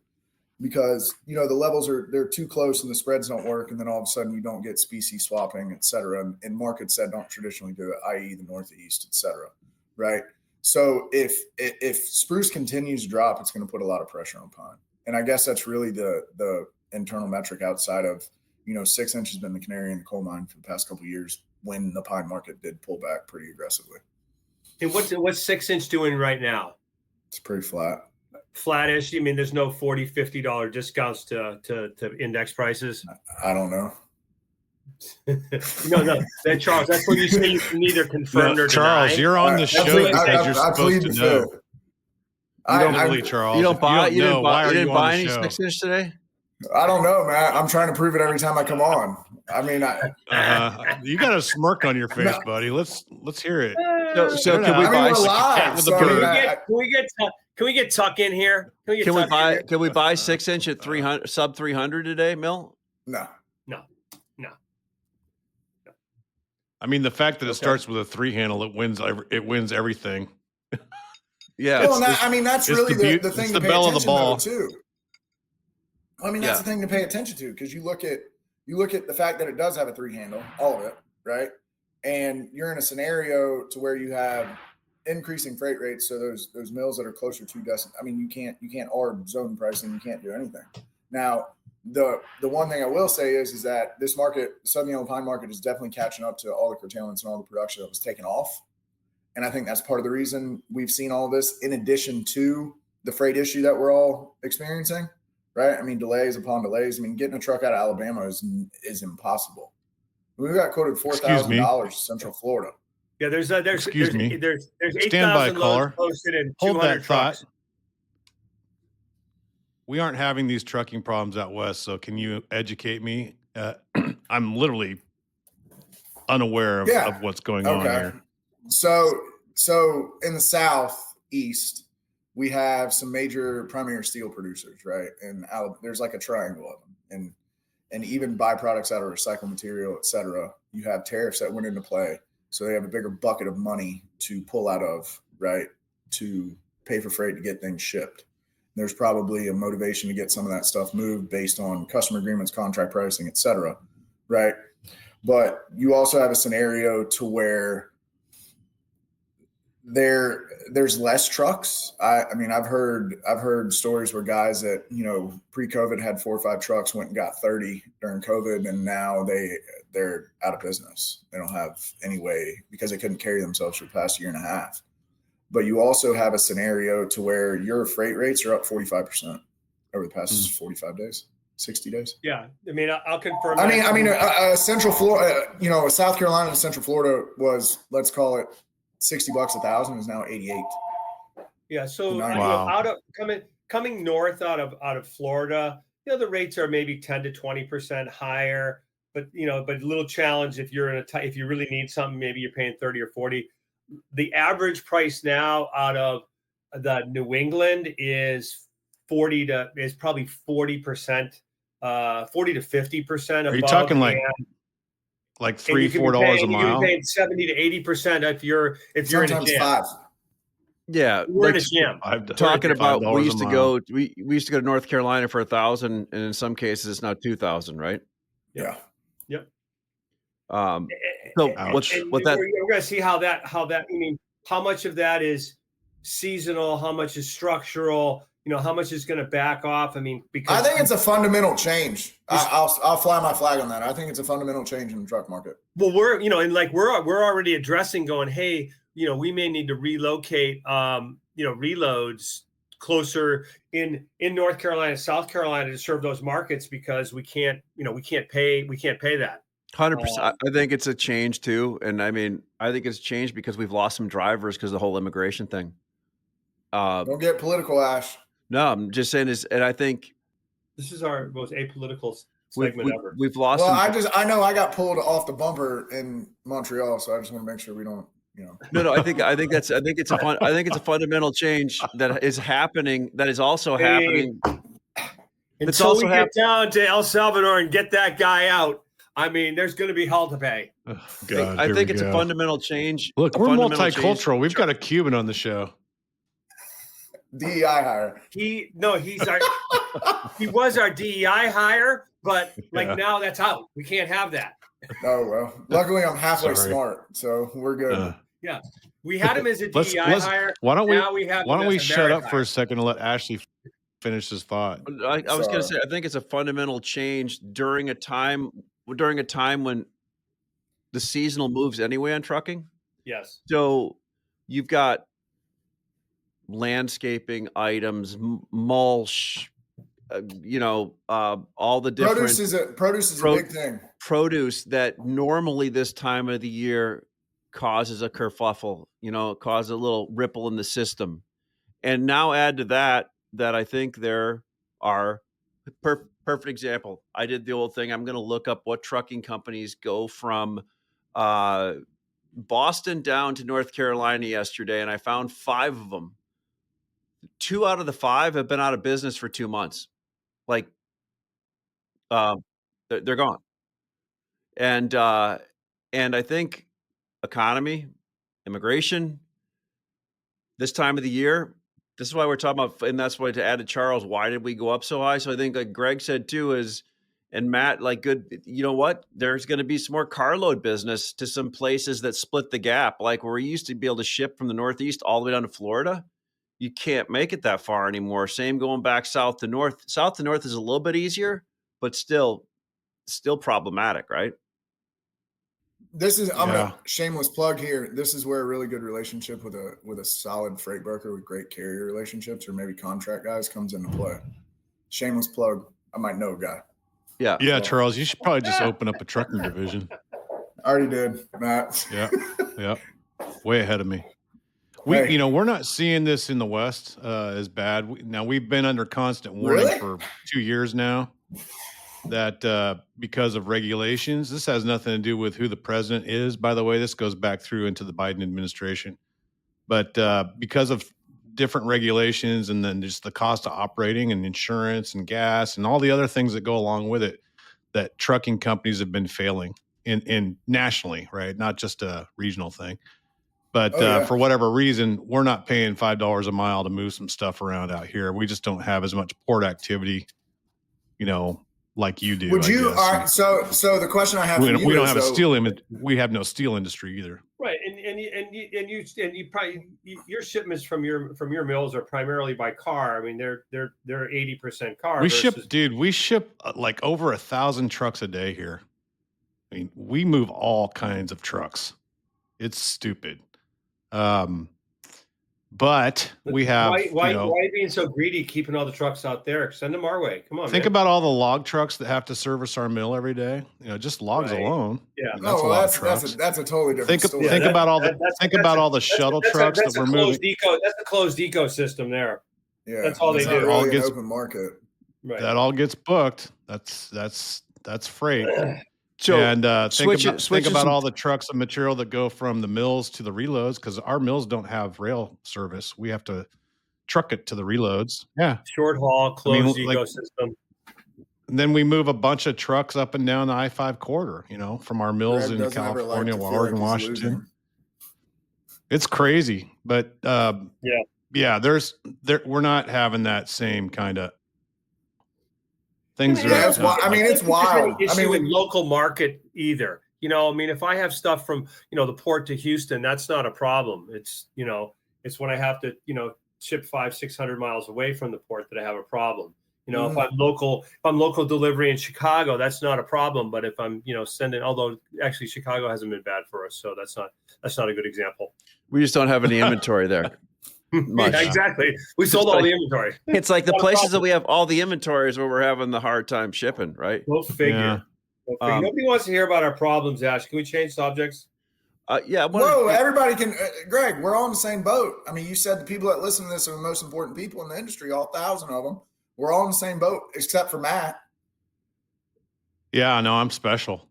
Speaker 4: because the levels they're too close and the spreads don't work, and then all of a sudden you don't get species swapping, et cetera, and markets that don't traditionally do it, i.e. the Northeast, et cetera, right? So if spruce continues to drop, it's going to put a lot of pressure on pine, and I guess that's really the internal metric outside of 6 inch has been the canary in the coal mine for the past couple of years when the pine market did pull back pretty aggressively.
Speaker 5: And what's 6 inch doing right now?
Speaker 4: It's pretty flat.
Speaker 5: Flattish. I mean, there's no $40-$50 discounts to index prices.
Speaker 4: I don't know.
Speaker 5: No. Then Charles, that's when you say you can neither confirm or deny.
Speaker 3: Charles, you're on the show because you're supposed to know. Charles.
Speaker 2: You didn't buy any
Speaker 3: show?
Speaker 2: 6 inch today?
Speaker 4: I don't know, man. I'm trying to prove it every time I come on. I mean,
Speaker 3: you got a smirk on your face, buddy. Let's hear it.
Speaker 2: So can we buy?
Speaker 5: Can we get Tuck in here?
Speaker 2: Can we buy 6 inch at 300 sub 300 today, Mill?
Speaker 4: No.
Speaker 3: I mean, the fact that it starts with a 3 handle, it wins everything.
Speaker 2: Yeah.
Speaker 4: Well, that's really the thing
Speaker 3: it's
Speaker 4: to
Speaker 3: the
Speaker 4: pay
Speaker 3: bell of the
Speaker 4: attention
Speaker 3: ball
Speaker 4: to, too. I mean, that's the thing to pay attention to, because you look at the fact that it does have a 3 handle, all of it, right? And you're in a scenario to where you have increasing freight rates. So those mills that are closer to destination, I mean, you can't arb zone pricing. You can't do anything. Now, the one thing I will say is that this market, the Southern Yellow Pine market, is definitely catching up to all the curtailments and all the production that was taken off. And I think that's part of the reason we've seen all this, in addition to the freight issue that we're all experiencing, right? I mean, delays upon delays. I mean, getting a truck out of Alabama is impossible. We got quoted $4,000 Central Florida.
Speaker 5: Yeah, there's
Speaker 3: Excuse me.
Speaker 5: There's
Speaker 3: Stand by,
Speaker 5: 8,000
Speaker 3: caller.
Speaker 5: loads posted in
Speaker 3: Hold
Speaker 5: 200
Speaker 3: that
Speaker 5: trucks.
Speaker 3: thought. We aren't having these trucking problems out west, so can you educate me? I'm literally unaware of what's going on here.
Speaker 4: So in the southeast, we have some major primary steel producers, right? And there's like a triangle of them, and even byproducts out of recycled material, et cetera. You have tariffs that went into play, so they have a bigger bucket of money to pull out of, right, to pay for freight to get things shipped. There's probably a motivation to get some of that stuff moved based on customer agreements, contract pricing, et cetera, right? But you also have a scenario to where there's less trucks. I mean, I've heard stories where guys that, pre-COVID had 4 or 5 trucks, went and got 30 during COVID, and now they're out of business. They don't have any way, because they couldn't carry themselves for the past year and a half. But you also have a scenario to where your freight rates are up 45% over the past 45 days. 60 days.
Speaker 5: Yeah, I mean, I'll confirm.
Speaker 4: Central Florida, South Carolina and Central Florida was, let's call it $60 1,000 is now 88.
Speaker 5: Yeah, so
Speaker 3: Wow.
Speaker 5: out of coming north out of Florida, the rates are maybe 10 to 20% higher. But a little challenge if you're if you really need something, maybe you're paying 30 or 40. The average price now out of the New England is probably 40%, 40 to 50%.
Speaker 3: Are you talking like $3-4 a mile?
Speaker 5: You can be paying 70 to 80% if you're in a jam.
Speaker 4: 5.
Speaker 2: Yeah,
Speaker 5: we're in a jam.
Speaker 2: Talking about we used to go to North Carolina for 1,000, and in some cases it's now 2,000, right?
Speaker 4: Yeah.
Speaker 5: Yep.
Speaker 2: So
Speaker 5: we're going to see how much of that is seasonal, how much is structural, how much is going to back off. Because
Speaker 4: I think it's a fundamental change. I'll fly my flag on that. I think it's a fundamental change in the truck market.
Speaker 5: Well, we're already addressing going, hey, we may need to relocate, reloads closer in North Carolina, South Carolina to serve those markets because we can't pay that.
Speaker 2: 100%. I think it's a change too. And I think it's changed because we've lost some drivers because of the whole immigration thing.
Speaker 4: Don't get political, Ash.
Speaker 2: No, I'm just saying and I think
Speaker 5: this is our most apolitical segment ever.
Speaker 2: We've lost.
Speaker 4: Well, I know I got pulled off the bumper in Montreal, so I just want to make sure we don't.
Speaker 2: No. I think it's a fundamental change that is happening. That is also happening.
Speaker 5: Until we get down to El Salvador and get that guy out, there's going to be hell to pay.
Speaker 3: Oh, God,
Speaker 2: I think it's a fundamental change.
Speaker 3: Look, we're multicultural. We've got a Cuban on the show.
Speaker 4: DEI hire.
Speaker 5: He was our DEI hire, but now that's out. We can't have that.
Speaker 4: Oh, well. Luckily, I'm halfway smart, so we're good.
Speaker 5: Yeah. We had him as a DEI hire.
Speaker 3: Why don't we shut up for a second and let Ashley finish his thought?
Speaker 2: I was going to say, I think it's a fundamental change during a time when the seasonal moves anyway on trucking.
Speaker 5: Yes.
Speaker 2: So you've got landscaping items, mulch, all the different
Speaker 4: produce is a big thing.
Speaker 2: Produce that normally this time of the year causes a kerfuffle, causes a little ripple in the system. And now add to that I think there are perfect example. I did the old thing. I'm going to look up what trucking companies go from Boston down to North Carolina yesterday, and I found 5 of them. 2 out of the 5 have been out of business for 2 months. They're gone. And I think economy, immigration, this time of the year, this is why we're talking about, and that's why to add to Charles, why did we go up so high? So I think like Gregg said too and Matt, good, you know what? There's going to be some more carload business to some places that split the gap. Like where we used to be able to ship from the Northeast all the way down to Florida. You can't make it that far anymore. Same going back south to north. South to north is a little bit easier, but still problematic, right?
Speaker 4: I'm a shameless plug here. This is where a really good relationship with a solid freight broker with great carrier relationships or maybe contract guys comes into play. Shameless plug. I might know a guy.
Speaker 3: Yeah. Yeah, Charles, you should probably just open up a trucking division.
Speaker 4: I already did, Matt.
Speaker 3: Yeah. Way ahead of me. We're not seeing this in the West as bad. We've been under constant warning for 2 years now that because of regulations, this has nothing to do with who the president is. By the way, this goes back through into the Biden administration. But because of different regulations and then just the cost of operating and insurance and gas and all the other things that go along with it, that trucking companies have been failing in nationally, right? Not just a regional thing. But for whatever reason, we're not paying $5 a mile to move some stuff around out here. We just don't have as much port activity, like you do.
Speaker 4: Would you? All right. So the question I have for you
Speaker 3: we don't have we have no steel industry either.
Speaker 5: Right, and you probably your shipments from your mills are primarily by car. They're 80% car.
Speaker 3: We ship like over 1,000 trucks a day here. We move all kinds of trucks. It's stupid. But we have,
Speaker 5: why being so greedy, keeping all the trucks out there? Send them our way. Come on,
Speaker 3: think
Speaker 5: man.
Speaker 3: about all the log trucks that have to service our mill every day. Just logs alone.
Speaker 5: Yeah.
Speaker 3: I mean, that's a lot of trucks.
Speaker 4: That's a totally different story.
Speaker 3: Think about all the shuttle trucks that we're moving.
Speaker 5: That's a closed ecosystem there.
Speaker 4: Yeah,
Speaker 5: that's all they do.
Speaker 4: Really all gets an open market.
Speaker 3: Right. That all gets booked. That's freight.
Speaker 2: So
Speaker 3: and think about all the trucks of material that go from the mills to the reloads, because our mills don't have rail service. We have to truck it to the reloads. Yeah,
Speaker 5: short haul, closed ecosystem.
Speaker 3: And then we move a bunch of trucks up and down the I-5 corridor, from our mills in California, Oregon, Washington. It's crazy, but yeah, we're not having that same kind of things.
Speaker 4: It's wild.
Speaker 5: With local market either. If I have stuff from the port to Houston, that's not a problem. It's it's when I have to ship 500-600 miles away from the port that I have a problem. If I'm local delivery in Chicago, that's not a problem. But if I'm sending, although actually Chicago hasn't been bad for us, so that's not a good example.
Speaker 2: We just don't have any inventory there.
Speaker 5: Yeah, exactly. We sold all the inventory.
Speaker 2: It's like the places that we have all the inventory is where we're having the hard time shipping, right?
Speaker 5: Go figure. Nobody wants to hear about our problems, Ash. Can we change subjects?
Speaker 4: Whoa, everybody can. Greg, we're all in the same boat. I mean, you said the people that listen to this are the most important people in the industry, all 1,000 of them. We're all in the same boat, except for Matt.
Speaker 3: Yeah, no, I'm special.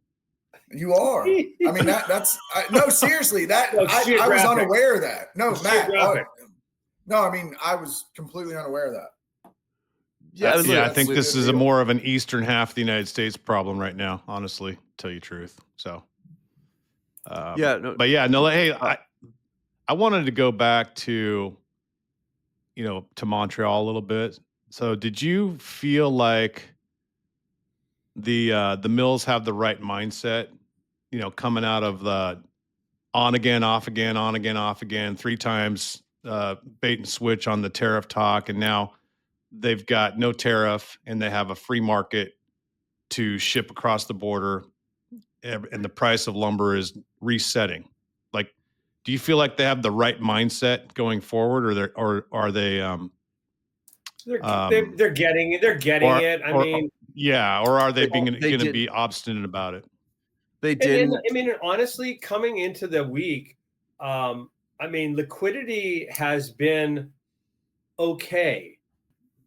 Speaker 4: You are. I mean, no, seriously, I was unaware of that. No, Matt. No, I mean, I was completely unaware of that.
Speaker 3: I think this is more of an eastern half of the United States problem right now, honestly, to tell you the truth. So, hey, I wanted to go back to, to Montreal a little bit. So did you feel like the mills have the right mindset, coming out of the on again, off again, on again, off again, 3 times bait and switch on the tariff talk, and now they've got no tariff and they have a free market to ship across the border, and the price of lumber is resetting? Like, do you feel like they have the right mindset going forward, or are they
Speaker 5: they're getting it.
Speaker 3: Or are they going to be obstinate about it?
Speaker 2: They did.
Speaker 5: Honestly, coming into the week, liquidity has been okay.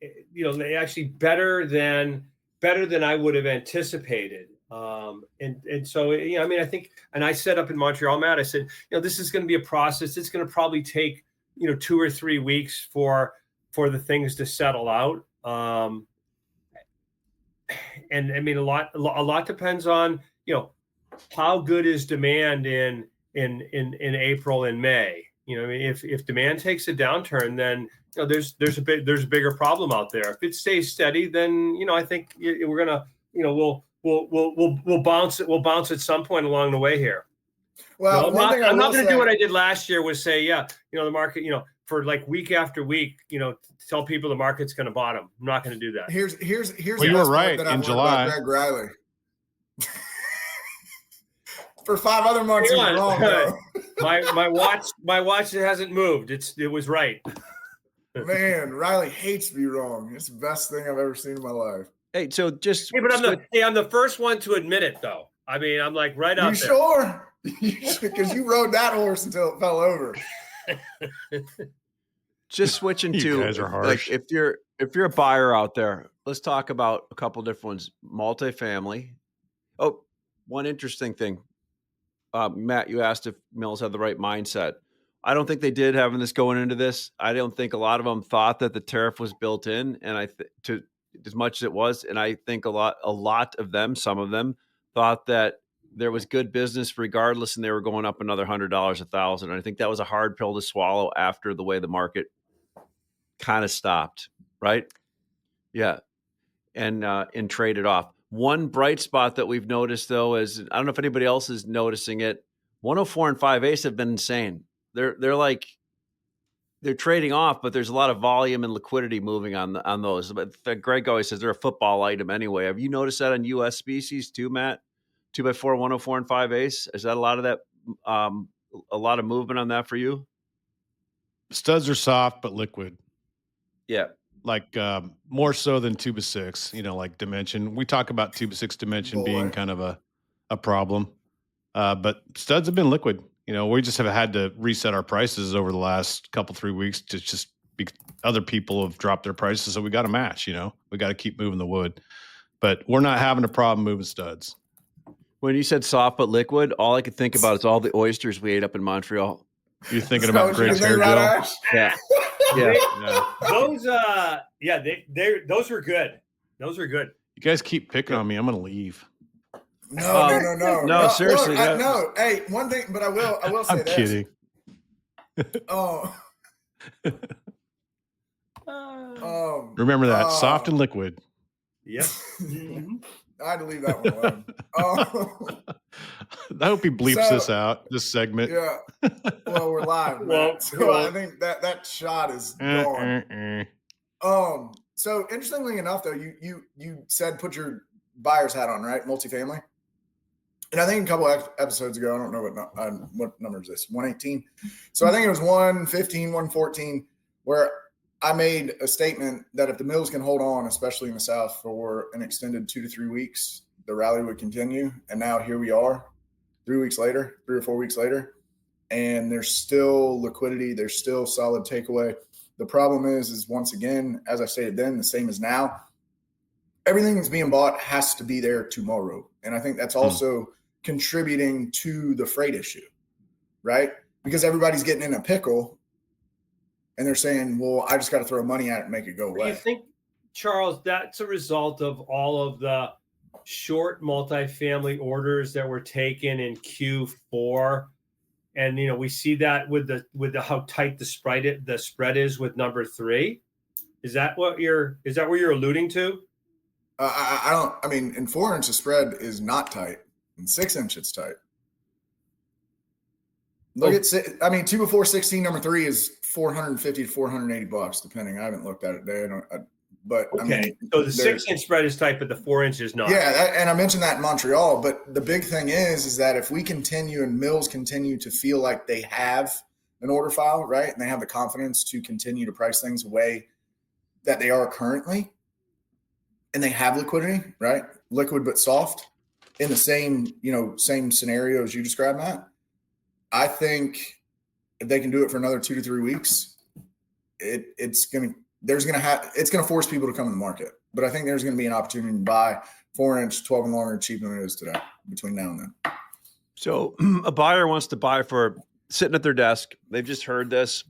Speaker 5: They actually better than I would have anticipated. And so, I think, and I said up in Montreal, Matt, I said, this is going to be a process. It's going to probably take, 2 or 3 weeks for the things to settle out. And a lot depends on, how good is demand in April and May. If demand takes a downturn, then there's a bigger problem out there. If it stays steady, then I think we're gonna we'll bounce at some point along the way here.
Speaker 4: Well,
Speaker 5: I'm not going to do what I did last year, was say, the market, for like week after week, tell people the market's going to bottom. I'm not going to do that.
Speaker 4: Here's
Speaker 3: well, you were right in July.
Speaker 4: Gregg Riley. For 5 other months, he was wrong, though.
Speaker 5: my watch hasn't moved. It was right.
Speaker 4: Man, Riley hates to be wrong. It's the best thing I've ever seen in my life.
Speaker 2: Hey, so just
Speaker 5: I'm the first one to admit it, though. I'm like right out there.
Speaker 4: Sure? Because you rode that horse until it fell over.
Speaker 2: Just switching to,
Speaker 3: you guys are harsh.
Speaker 2: Like, if you're a buyer out there, let's talk about a couple different ones. Multifamily. Oh, one interesting thing. Matt, you asked if mills have the right mindset. I don't think they did, having this going into this. I don't think a lot of them thought that the tariff was built in, and to as much as it was. And I think a lot of them, some of them, thought that there was good business regardless, and they were going up another $100, $1,000. And I think that was a hard pill to swallow after the way the market kind of stopped, right? Yeah, and traded off. One bright spot that we've noticed, though, is, I don't know if anybody else is noticing it, 104 and 5/8 have been insane. They're trading off, but there's a lot of volume and liquidity moving on those. But Gregg always says they're a football item anyway. Have you noticed that on U.S. species too, Matt? 2x4, 104 and 5/8. Is that a lot of that? A lot of movement on that for you?
Speaker 3: Studs are soft but liquid,
Speaker 2: Yeah.
Speaker 3: like more so than 2x6. Like dimension. We talk about 2x6 dimension being kind of a problem, but studs have been liquid. We just have had to reset our prices over the last 3 weeks to just be, other people have dropped their prices, so we got to match. We got to keep moving the wood, but we're not having a problem moving studs.
Speaker 2: When you said soft but liquid, all I could think about is all the oysters we ate up in Montreal.
Speaker 3: You're thinking about Gregg's hair gel?
Speaker 2: Yeah.
Speaker 5: Those those were good. Those were good.
Speaker 3: You guys keep picking on me. I'm gonna leave.
Speaker 4: No.
Speaker 2: Seriously,
Speaker 4: look, no. Hey, one thing, but I will say
Speaker 3: I'm
Speaker 4: this.
Speaker 3: kidding.
Speaker 4: Oh.
Speaker 3: Remember that soft and liquid.
Speaker 5: Yep.
Speaker 4: I had to leave that one alone.
Speaker 3: I hope he bleeps this out, this segment.
Speaker 4: Yeah. Well, we're live. I think that shot is gone. So interestingly enough, though, you said put your buyer's hat on, right? Multifamily. And I think a couple episodes ago, I don't know what number is this, 118. So I think it was 115, 114, where I made a statement that if the mills can hold on, especially in the South, for an extended 2 to 3 weeks, the rally would continue. And now here we are, 3 or 4 weeks later, and there's still liquidity. There's still solid takeaway. The problem is once again, as I stated then, the same as now, everything that's being bought has to be there tomorrow. And I think that's also contributing to the freight issue, right? Because everybody's getting in a pickle. And they're saying, well, I just got to throw money at it and make it go away.
Speaker 5: Do you think, Charles, that's a result of all of the short multifamily orders that were taken in Q4? And, we see that with the how tight the spread is with number 3. Is that what you're alluding to?
Speaker 4: In 4 inch, the spread is not tight. In 6 inch, it's tight. Look at 2 before 16, number 3 is $450 to $480, depending. I haven't looked at it today.
Speaker 5: So the 6 inch spread is tight, but the 4 inch is not.
Speaker 4: Yeah, and I mentioned that in Montreal. But the big thing is that if we continue and mills continue to feel like they have an order file, right, and they have the confidence to continue to price things the way that they are currently, and they have liquidity, right, liquid but soft, in the same scenario as you described, Matt, I think if they can do it for another 2 to 3 weeks, it's going to force people to come in the market. But I think there's going to be an opportunity to buy 4 inch, 12 and longer cheaper than it is today between now and then.
Speaker 2: So a buyer wants to buy for sitting at their desk. They've just heard this.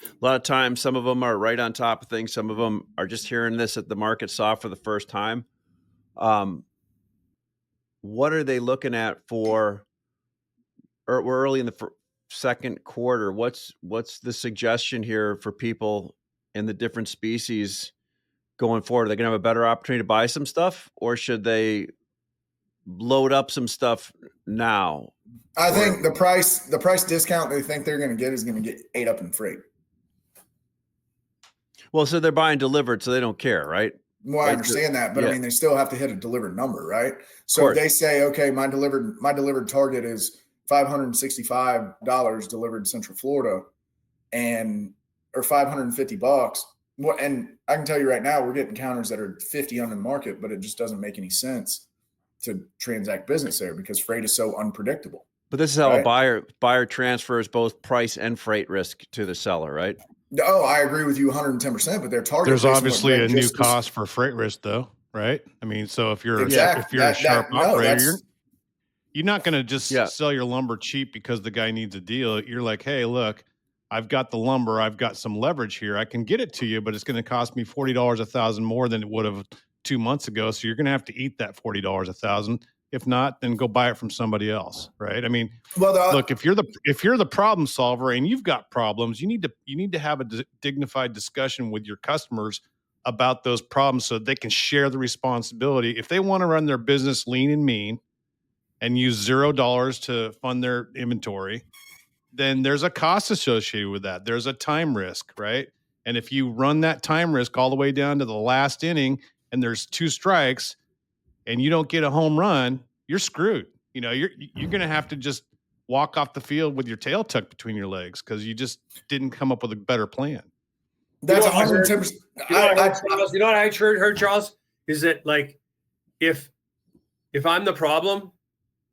Speaker 2: A lot of times, some of them are right on top of things. Some of them are just hearing this at the market soft for the first time. What are they looking at for? Or we're early in the second quarter. What's the suggestion here for people in the different species going forward? Are they going to have a better opportunity to buy some stuff, or should they load up some stuff now?
Speaker 4: I think the price discount they think they're going to get is going to get ate up in freight.
Speaker 2: Well, so they're buying delivered, so they don't care, right?
Speaker 4: Well, I understand that, but they still have to hit a delivered number, right? So if they say, okay, my delivered target is $565 delivered Central Florida, or $550. Well, and I can tell you right now, we're getting counters that are 50 on the market, but it just doesn't make any sense to transact business there because freight is so unpredictable.
Speaker 2: But this is how a buyer transfers both price and freight risk to the seller, right?
Speaker 4: Oh, I agree with you 110%, but their target.
Speaker 3: There's obviously a new cost for freight risk, though, right? I mean, so if you're a sharp operator, you're not going to just sell your lumber cheap because the guy needs a deal. You're like, hey, look, I've got the lumber. I've got some leverage here. I can get it to you, but it's going to cost me $40 a thousand more than it would have 2 months ago. So you're going to have to eat that $40 a thousand. If not, then go buy it from somebody else, right? I mean, look, if you're the problem solver and you've got problems, you need to have a dignified discussion with your customers about those problems so they can share the responsibility. If they want to run their business lean and mean and use $0 to fund their inventory, then there's a cost associated with that. There's a time risk, right? And if you run that time risk all the way down to the last inning and there's 2 strikes and you don't get a home run, you're screwed. You're going to have to just walk off the field with your tail tucked between your legs because you just didn't come up with a better plan.
Speaker 4: That's
Speaker 5: You know what I heard?
Speaker 4: 110%.
Speaker 5: You know what I heard, Charles? You know what I heard, Charles? Is that like if I'm the problem,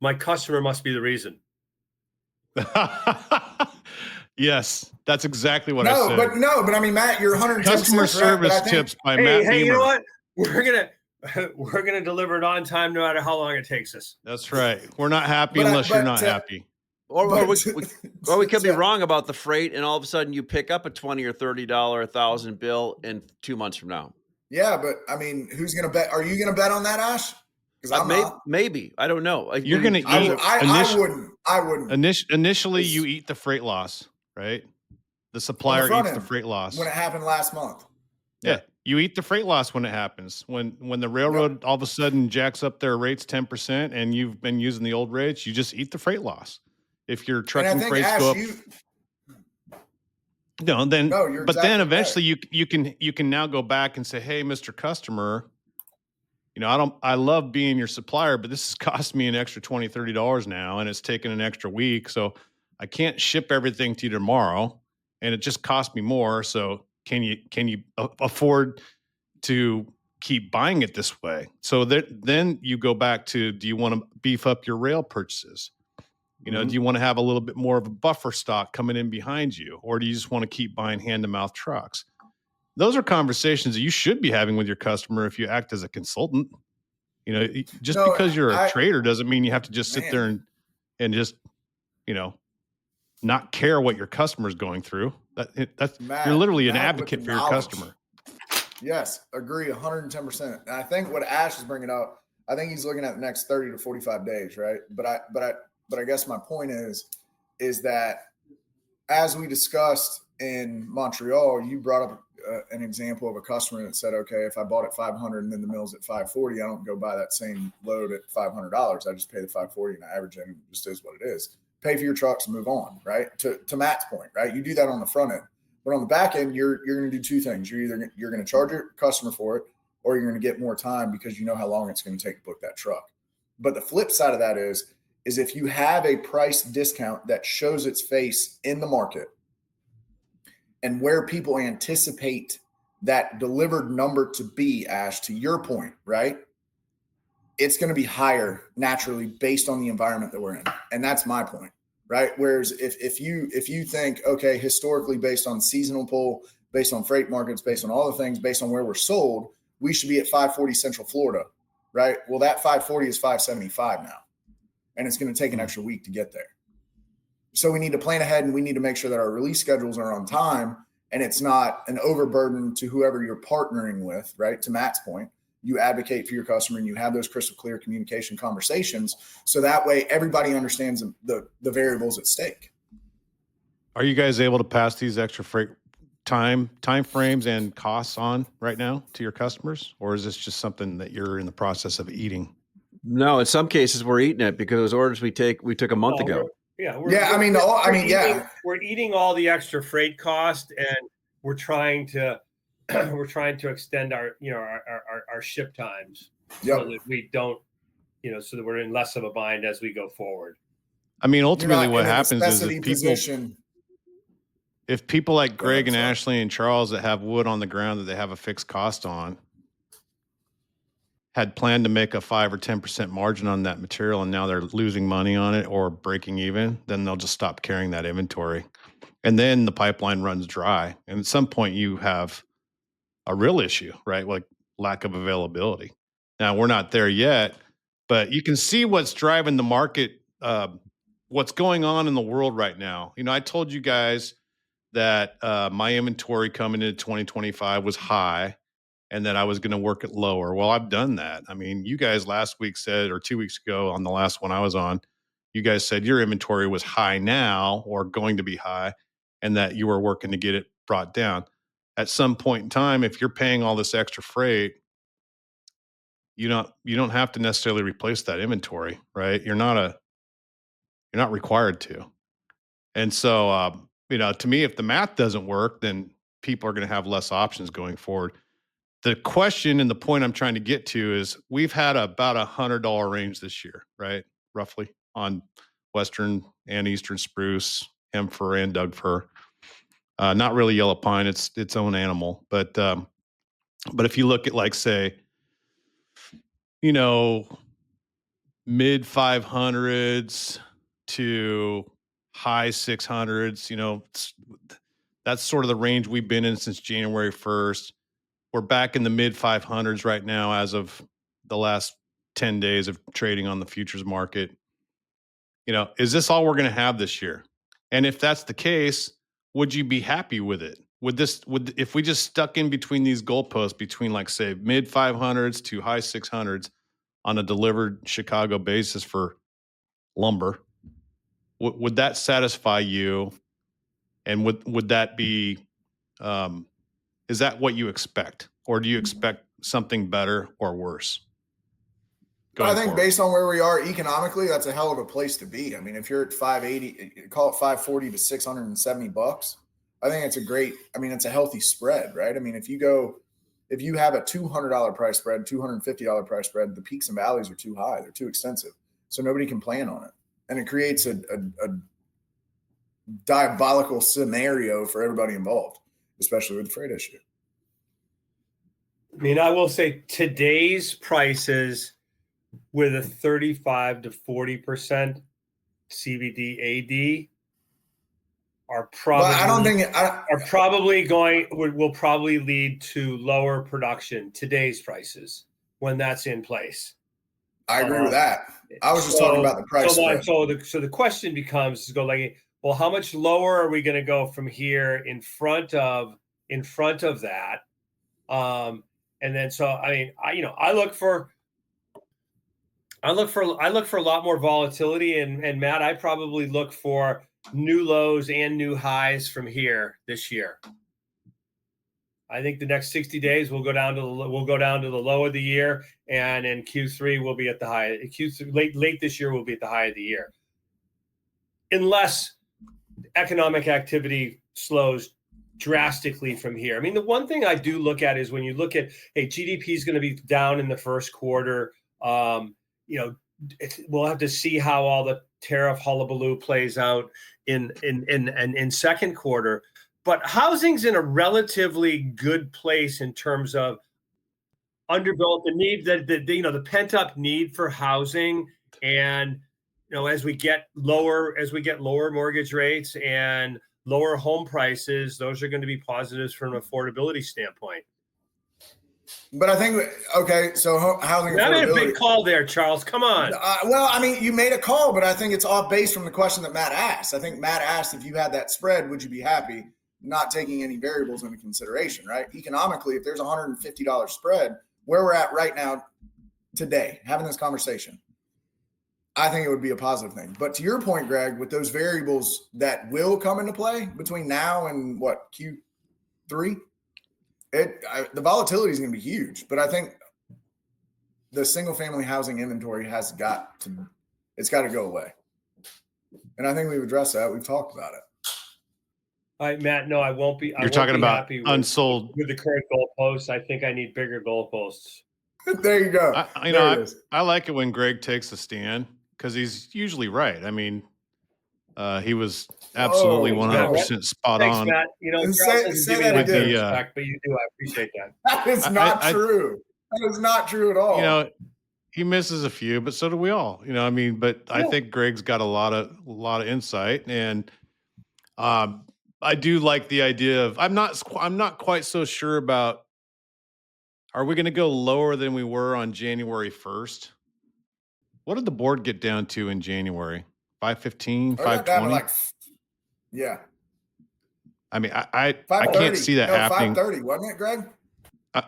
Speaker 5: my customer must be the reason.
Speaker 3: Yes, that's exactly what I said.
Speaker 4: But I mean, Matt, you're 110%
Speaker 3: Customer
Speaker 4: correct,
Speaker 3: service tips by Matt Beamer.
Speaker 5: Hey, you know what? We're gonna deliver it on time, no matter how long it takes us.
Speaker 3: That's right. We're not happy unless you're not happy.
Speaker 2: Or we could be wrong about the freight, and all of a sudden you pick up a $20 or $30, $1,000 bill in 2 months from now.
Speaker 4: Yeah, but I mean, who's going to bet? Are you going to bet on that, Ash? Because
Speaker 2: maybe I don't know.
Speaker 3: You're going to eat.
Speaker 4: I wouldn't.
Speaker 3: Initially, you eat the freight loss, right? The supplier eats the freight loss
Speaker 4: when it happened last month.
Speaker 3: Yeah. You eat the freight loss when it happens. When the railroad all of a sudden jacks up their rates 10% and you've been using the old rates, you just eat the freight loss. If your trucking freights go up, then eventually you can now go back and say, hey, Mr. Customer, I love being your supplier, but this has cost me an extra $20, $30 now, and it's taken an extra week. So I can't ship everything to you tomorrow, and it just cost me more. So can you afford to keep buying it this way? So then you go back to, do you want to beef up your rail purchases? Do you want to have a little bit more of a buffer stock coming in behind you, or do you just want to keep buying hand-to-mouth trucks? Those are conversations that you should be having with your customer if you act as a consultant. Because you're a trader doesn't mean you have to just sit there and just, not care what your customer's going through. You're literally an advocate for your customer.
Speaker 4: Yes, agree 110%. And I think what Ash is bringing up, I think he's looking at the next 30 to 45 days, right? But I guess my point is that as we discussed in Montreal, you brought up an example of a customer that said, okay, if I bought at $500 and then the mill's at $540, I don't go buy that same load at $500. I just pay the $540 and I average it, and it just is what it is. Pay for your trucks and move on, right? To Matt's point, right? You do that on the front end. But on the back end, you're going to do two things. You're going to charge your customer for it, or you're going to get more time because you know how long it's going to take to book that truck. But the flip side of that is if you have a price discount that shows its face in the market and where people anticipate that delivered number to be, Ash, to your point, right? It's going to be higher naturally based on the environment that we're in. And that's my point, right? Whereas if you think, okay, historically based on seasonal pull, based on freight markets, based on all the things, based on where we're sold, we should be at 540 Central Florida, right? Well, that 540 is 575 now. And it's going to take an extra week to get there. So we need to plan ahead, and we need to make sure that our release schedules are on time and it's not an overburden to whoever you're partnering with, right? To Matt's point, you advocate for your customer and you have those crystal clear communication conversations. So that way everybody understands the variables at stake.
Speaker 3: Are you guys able to pass these extra freight time frames and costs on right now to your customers? Or is this just something that you're in the process of eating?
Speaker 2: No, in some cases we're eating it because those orders we took a month ago.
Speaker 5: We're eating all the extra freight cost, and we're trying to extend our ship times so that we don't, so that we're in less of a bind as we go forward.
Speaker 3: I mean, ultimately what happens is if people like Gregg and Ashley and Charles that have wood on the ground that they have a fixed cost on had planned to make a 5 or 10% margin on that material, and now they're losing money on it or breaking even, then they'll just stop carrying that inventory. And then the pipeline runs dry. And at some point you have a real issue, right? Like lack of availability. Now we're not there yet, but you can see what's driving the market, what's going on in the world right now. I told you guys that my inventory coming into 2025 was high and that I was going to work it lower. Well, I've done that. I mean, you guys last week said, or 2 weeks ago on the last one I was on, you guys said your inventory was high now or going to be high, and that you were working to get it brought down. At some point in time, if you're paying all this extra freight, you don't have to necessarily replace that inventory, right? You're not required to. And so, to me, if the math doesn't work, then people are going to have less options going forward. The question and the point I'm trying to get to is we've had about $100 range this year, right? Roughly on Western and Eastern spruce, hem fir and Doug fir. Not really yellow pine; it's its own animal. But if you look at, like, say, mid 500s to high 600s, that's sort of the range we've been in since January 1st. We're back in the mid 500s right now as of the last 10 days of trading on the futures market. Is this all we're going to have this year? And if that's the case, would you be happy with it? If we just stuck in between these goalposts between, like, say, mid 500s to high 600s on a delivered Chicago basis for lumber, would that satisfy you? And would that be, is that what you expect? Or do you expect something better or worse?
Speaker 4: I think based on where we are economically, that's a hell of a place to be. I mean, if you're at 580, call it 540 to $670, I think it's a healthy spread, right? I mean, if you have a $200 price spread, $250 price spread, the peaks and valleys are too high. They're too extensive. So nobody can plan on it. And it creates a diabolical scenario for everybody involved, especially with the freight issue.
Speaker 5: I mean, I will say today's prices with a 35 to 40% CVD AD are probably will probably lead to lower production, today's prices, when that's in place.
Speaker 4: I agree with that. I was just talking about the price spread.
Speaker 5: So the question becomes, well, how much lower are we going to go from here in front of that? And then, so, I mean, I look for a lot more volatility, and Matt, I probably look for new lows and new highs from here this year. I think the next 60 days we'll go down to the low of the year, and in Q3 we'll be at the high. Q3 late this year we'll be at the high of the year, unless economic activity slows drastically from here. I mean, the one thing I do look at is when you look at, hey, GDP is going to be down in the first quarter. We'll have to see how all the tariff hullabaloo plays out in second quarter. But housing's in a relatively good place in terms of underbuilt, the need, the pent up need for housing, and as we get lower mortgage rates and lower home prices, those are going to be positives from an affordability standpoint.
Speaker 4: But I think, okay, so housing affordability.
Speaker 5: I made a big call there, Charles. Come on.
Speaker 4: Well, I mean, you made a call, but I think it's all based from the question that Matt asked. I think Matt asked, if you had that spread, would you be happy? Not taking any variables into consideration, right? Economically, if there's a $150 spread, where we're at right now, today, having this conversation, I think it would be a positive thing. But to your point, Greg, with those variables that will come into play between now and Q3, the volatility is going to be huge. But I think the single family housing inventory it's got to go away. And I think we've addressed that. We've talked about it.
Speaker 5: All right, Matt, no, I won't be.
Speaker 3: You're talking about unsold
Speaker 5: with the current goalposts. I think I need bigger goalposts.
Speaker 4: There you go.
Speaker 3: I like it when Gregg takes a stand, because he's usually right. I mean, he was absolutely 100% spot on.
Speaker 5: Thanks, Matt.
Speaker 4: Say that again.
Speaker 5: Respect, but you do. I appreciate that.
Speaker 4: That is not true. That is not true at all.
Speaker 3: He misses a few, but so do we all. But I think Gregg's got a lot of insight, and I do like the idea of. I'm not quite so sure about. Are we going to go lower than we were on January 1st? What did the board get down to in January? 515, 520?
Speaker 4: Yeah.
Speaker 3: I mean, I can't see that happening.
Speaker 4: 530, wasn't it, Gregg?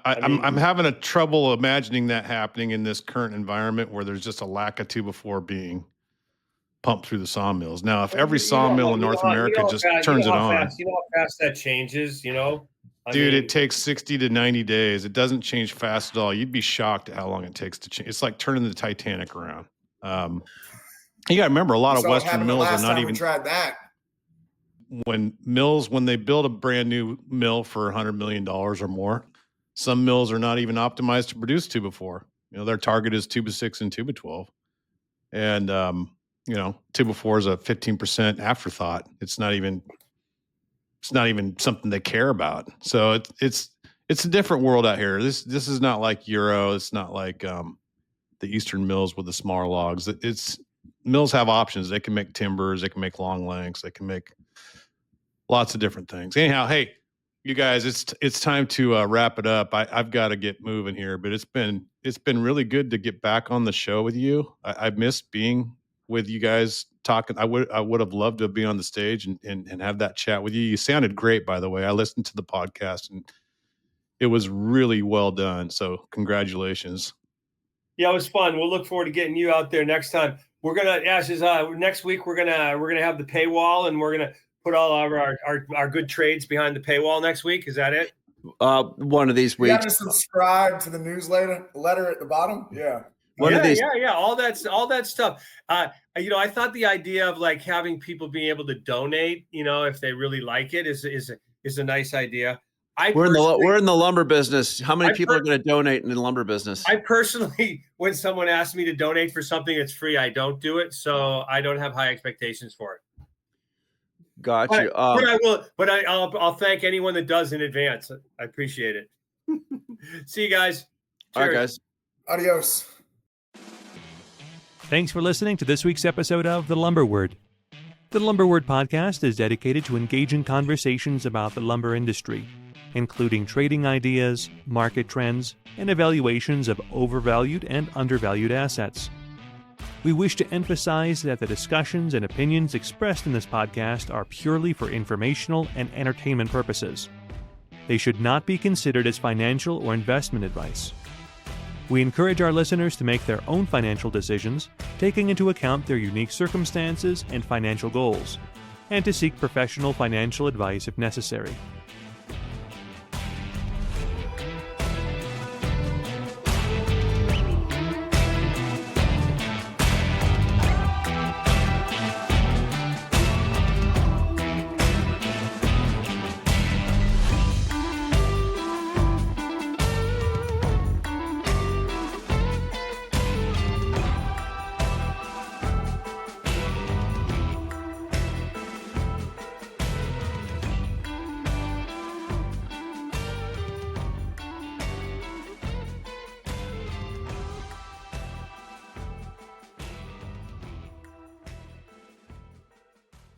Speaker 3: I'm having a trouble imagining that happening in this current environment where there's just a lack of 2x4 being pumped through the sawmills. Now, if every sawmill in North America just turns it on.
Speaker 5: You know how fast that changes,
Speaker 3: Dude, it takes 60 to 90 days. It doesn't change fast at all. You'd be shocked at how long it takes to change. It's like turning the Titanic around. You got to remember, a lot of Western mills are not even.
Speaker 4: Tried that.
Speaker 3: When they build a brand new mill for $100 million or more, some mills are not even optimized to produce 2x4. Their target is 2x6 and 2x12. And, Table 4 is a 15% afterthought. It's not even something they care about. So it's a different world out here. This is not like Euro. It's not like the Eastern mills with the smaller logs. Mills have options. They can make timbers. They can make long lengths. They can make lots of different things. Anyhow, hey, you guys, it's time to wrap it up. I've got to get moving here, but it's been really good to get back on the show with you. I missed being with you guys talking. I would have loved to be on the stage and have that chat with you. You sounded great, by the way. I listened to the podcast and it was really well done. So congratulations.
Speaker 5: Yeah, it was fun. We'll look forward to getting you out there next time. We're gonna next week we're gonna have the paywall, and we're gonna put all of our good trades behind the paywall next week. Is that it?
Speaker 2: One of these weeks.
Speaker 4: You got to subscribe to the newsletter at the bottom. Yeah.
Speaker 5: Yeah. All that stuff. I thought the idea of like having people being able to donate, if they really like it, is a nice idea.
Speaker 2: We're in the lumber business. How many people are going to donate in the lumber business?
Speaker 5: I personally, when someone asks me to donate for something that's free, I don't do it. So I don't have high expectations for it.
Speaker 2: Got you.
Speaker 5: I'll thank anyone that does in advance. I appreciate it. See you guys. Cheers.
Speaker 2: All right, guys.
Speaker 4: Adios.
Speaker 1: Thanks for listening to this week's episode of The Lumber Word. The Lumber Word podcast is dedicated to engaging conversations about the lumber industry, including trading ideas, market trends, and evaluations of overvalued and undervalued assets. We wish to emphasize that the discussions and opinions expressed in this podcast are purely for informational and entertainment purposes. They should not be considered as financial or investment advice. We encourage our listeners to make their own financial decisions, taking into account their unique circumstances and financial goals, and to seek professional financial advice if necessary.